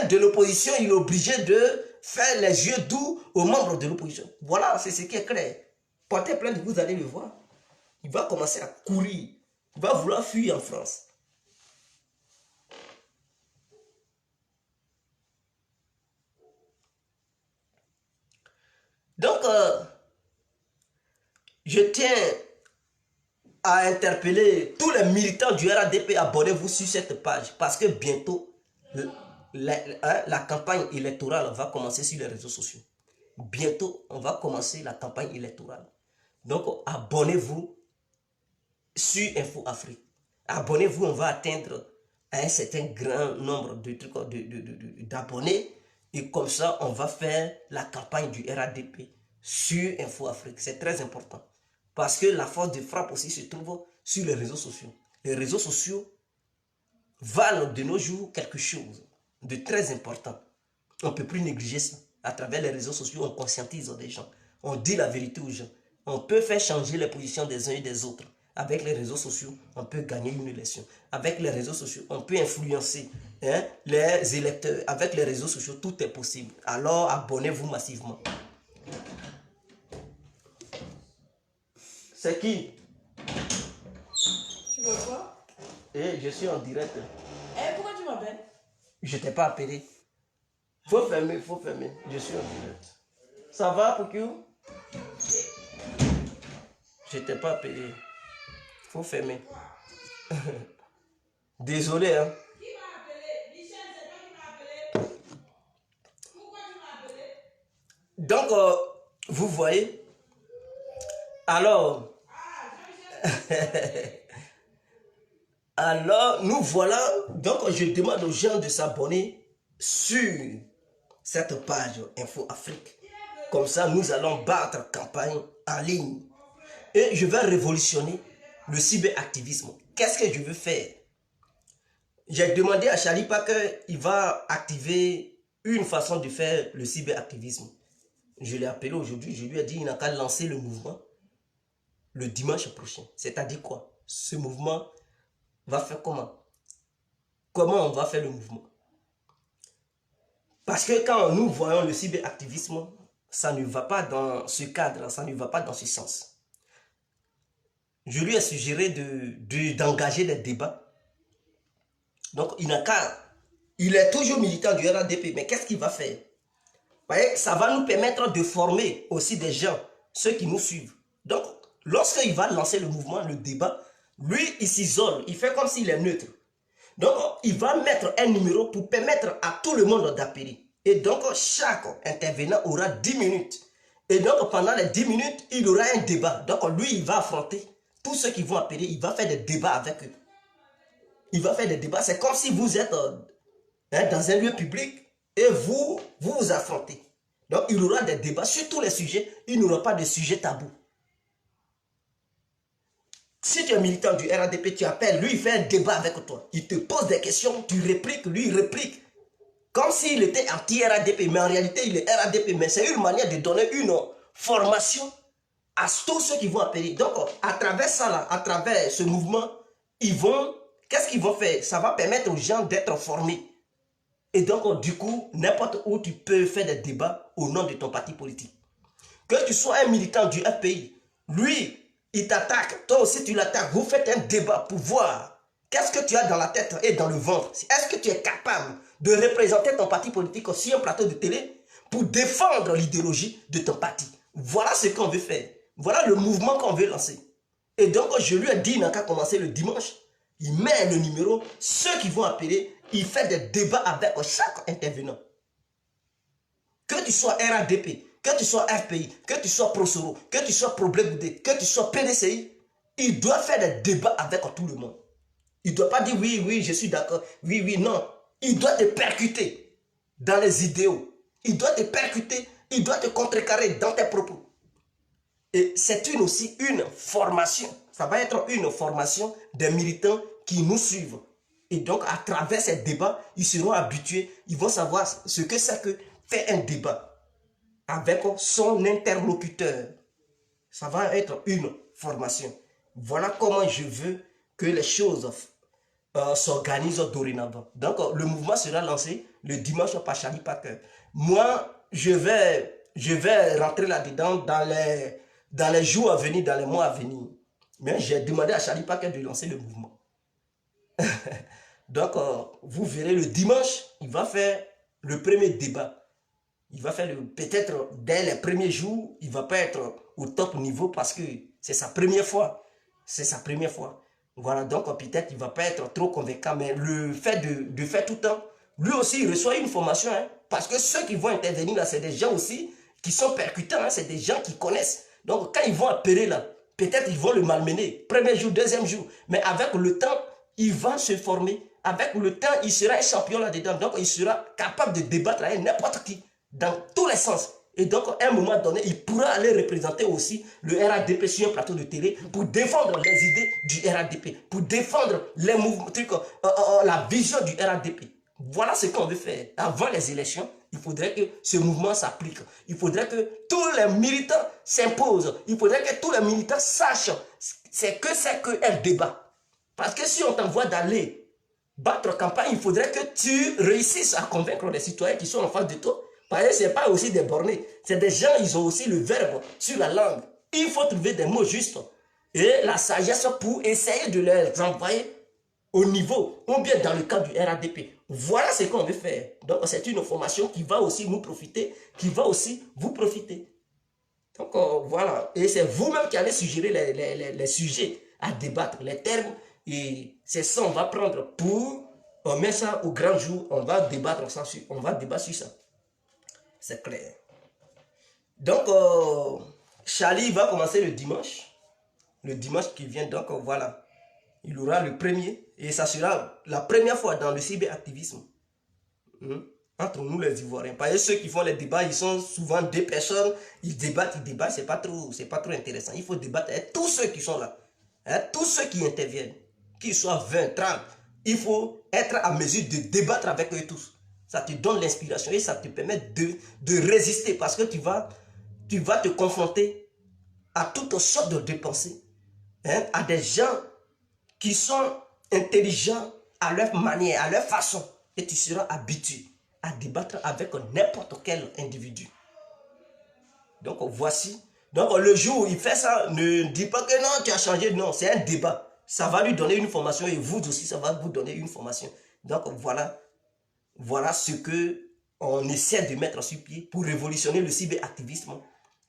de l'opposition, il est obligé de faire les yeux doux aux membres de l'opposition. Voilà, c'est ce qui est clair. Portez plainte, vous allez le voir. Il va commencer à courir. Il va vouloir fuir en France. Donc, je tiens à interpeller tous les militants du RADP, abonnez-vous sur cette page parce que bientôt, la campagne électorale va commencer sur les réseaux sociaux. Bientôt, on va commencer la campagne électorale. Donc, abonnez-vous sur Info Afrique. Abonnez-vous, on va atteindre un certain grand nombre d'abonnés. Et comme ça, on va faire la campagne du RADP sur Info Afrique. C'est très important. Parce que la force de frappe aussi se trouve sur les réseaux sociaux. Les réseaux sociaux valent de nos jours quelque chose de très important. On ne peut plus négliger ça. À travers les réseaux sociaux, on conscientise des gens. On dit la vérité aux gens. On peut faire changer les positions des uns et des autres. Avec les réseaux sociaux, on peut gagner une élection. Avec les réseaux sociaux, on peut influencer les électeurs. Avec les réseaux sociaux, tout est possible. Alors, abonnez-vous massivement. C'est qui? Tu veux quoi? Je suis en direct. Pourquoi tu m'appelles? Je ne t'ai pas appelé. Faut fermer, faut fermer. Je suis en direct. Ça va, Poukiou? Je ne t'ai pas appelé. Faut fermer. Désolé, hein. Qui m'a appelé? Michel, c'est toi qui m'as appelé? Pourquoi tu m'as appelé? Donc, vous voyez. Alors. Alors, nous voilà. Donc, je demande aux gens de s'abonner sur cette page Info Afrique. Comme ça, nous allons battre campagne en ligne. Et je vais révolutionner le cyberactivisme. Qu'est-ce que je veux faire? J'ai demandé à Chalipa qu'il va activer une façon de faire le cyberactivisme. Je l'ai appelé aujourd'hui, je lui ai dit qu'il n'a qu'à lancer le mouvement le dimanche prochain. C'est-à-dire quoi? Ce mouvement va faire comment? Comment on va faire le mouvement? Parce que quand nous voyons le cyberactivisme, ça ne va pas dans ce cadre, ça ne va pas dans ce sens. Je lui ai suggéré d'engager des débats. Donc, il n'a qu'à... Il est toujours militant du RADP, mais qu'est-ce qu'il va faire? Vous voyez, ça va nous permettre de former aussi des gens, ceux qui nous suivent. Donc, lorsqu'il va lancer le mouvement, le débat, lui, il s'isole, il fait comme s'il est neutre. Donc, il va mettre un numéro pour permettre à tout le monde d'appeler. Et donc, chaque intervenant aura 10 minutes. Et donc, pendant les 10 minutes, il aura un débat. Donc, lui, il va affronter tous ceux qui vont appeler, il va faire des débats avec eux. Il va faire des débats. C'est comme si vous êtes dans un lieu public et vous vous affrontez. Donc, il aura des débats sur tous les sujets. Il n'aura pas de sujet tabou. Si tu es militant du RADP, tu appelles, lui, il fait un débat avec toi. Il te pose des questions, tu répliques, lui, il réplique. Comme s'il était anti-RADP, mais en réalité, il est RADP. Mais c'est une manière de donner une formation à tous ceux qui vont appeler. Donc, à travers ça, là, à travers ce mouvement, qu'est-ce qu'ils vont faire? Ça va permettre aux gens d'être formés. Et donc, du coup, n'importe où, tu peux faire des débats au nom de ton parti politique. Que tu sois un militant du FPI, lui, il t'attaque, toi aussi tu l'attaques. Vous faites un débat pour voir qu'est-ce que tu as dans la tête et dans le ventre. Est-ce que tu es capable de représenter ton parti politique sur un plateau de télé pour défendre l'idéologie de ton parti. Voilà ce qu'on veut faire. Voilà le mouvement qu'on veut lancer. Et donc, je lui ai dit, il n'a qu'à commencer le dimanche. Il met le numéro, ceux qui vont appeler, il fait des débats avec chaque intervenant. Que tu sois RADP, que tu sois FPI, que tu sois Prosoro, que tu sois Problème, que tu sois PDCI, il doit faire des débats avec tout le monde. Il ne doit pas dire oui, oui, je suis d'accord, oui, oui, non. Il doit te percuter dans les idéaux. Il doit te percuter, il doit te contrecarrer dans tes propos. Et c'est aussi une formation. Ça va être une formation des militants qui nous suivent. Et donc, à travers ces débats, ils seront habitués, ils vont savoir ce que c'est que faire un débat avec son interlocuteur. Ça va être une formation. Voilà comment je veux que les choses s'organisent dorénavant. Donc, le mouvement sera lancé le dimanche par Charlie Parker. Moi, je vais rentrer là-dedans dans les jours à venir, dans les mois à venir. Mais j'ai demandé à Charlie Parker de lancer le mouvement. Donc, vous verrez le dimanche, il va faire le premier débat. Il va faire peut-être dès les premiers jours, il ne va pas être au top niveau parce que c'est sa première fois. C'est sa première fois. Voilà, donc peut-être il ne va pas être trop convaincant, mais le fait de faire tout le temps, lui aussi il reçoit une formation. Hein, parce que ceux qui vont intervenir là, c'est des gens aussi qui sont percutants, hein, c'est des gens qui connaissent. Donc quand ils vont appeler là, peut-être ils vont le malmener. Premier jour, deuxième jour. Mais avec le temps, il va se former. Avec le temps, il sera un champion là-dedans. Donc il sera capable de débattre avec n'importe qui. Dans tous les sens. Et donc, à un moment donné, il pourra aller représenter aussi le RADP sur un plateau de télé pour défendre les idées du RADP, pour défendre les mouvements, la vision du RADP. Voilà ce qu'on veut faire. Avant les élections, il faudrait que ce mouvement s'applique. Il faudrait que tous les militants s'imposent. Il faudrait que tous les militants sachent c'est qu'un débat. Parce que si on t'envoie d'aller battre campagne, il faudrait que tu réussisses à convaincre les citoyens qui sont en face de toi. Parce que ce n'est pas aussi des bornés. C'est des gens, ils ont aussi le verbe sur la langue. Il faut trouver des mots justes. Et la sagesse pour essayer de les envoyer au niveau, ou bien dans le cadre du RADP. Voilà ce qu'on veut faire. Donc c'est une formation qui va aussi nous profiter, qui va aussi vous profiter. Donc voilà. Et c'est vous-même qui allez suggérer les sujets à débattre, les termes. Et c'est ça qu'on va prendre pour, on met ça au grand jour, on va débattre sur ça. C'est clair. Donc, Charlie va commencer le dimanche. Le dimanche qui vient, donc voilà. Il aura le premier. Et ça sera la première fois dans le cyberactivisme. Entre nous les Ivoiriens. Parce que ceux qui font les débats, ils sont souvent deux personnes. Ils débattent, c'est pas trop intéressant. Il faut débattre avec tous ceux qui sont là. Tous ceux qui interviennent. Qu'ils soient 20, 30. Il faut être à mesure de débattre avec eux tous. Ça te donne l'inspiration et ça te permet de résister parce que tu vas te confronter à toutes sortes de pensées, à des gens qui sont intelligents à leur manière, à leur façon. Et tu seras habitué à débattre avec n'importe quel individu. Donc voici. Donc le jour où il fait ça, ne dis pas que non, tu as changé. Non, c'est un débat. Ça va lui donner une formation et vous aussi, ça va vous donner une formation. Donc voilà. Voilà ce qu'on essaie de mettre sur pied pour révolutionner le cyberactivisme.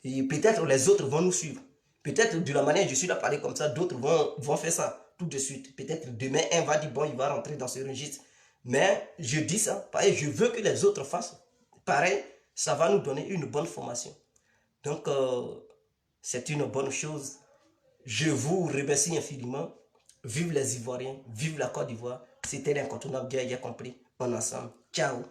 Et peut-être les autres vont nous suivre. Peut-être de la manière dont je suis là parler comme ça, d'autres vont faire ça tout de suite. Peut-être demain, un va dire, bon, il va rentrer dans ce registre. Mais je dis ça, pareil, je veux que les autres fassent. Pareil, ça va nous donner une bonne formation. Donc, c'est une bonne chose. Je vous remercie infiniment. Vive les Ivoiriens, vive la Côte d'Ivoire. C'était l'incontournable, bien compris. On est ensemble. Ciao.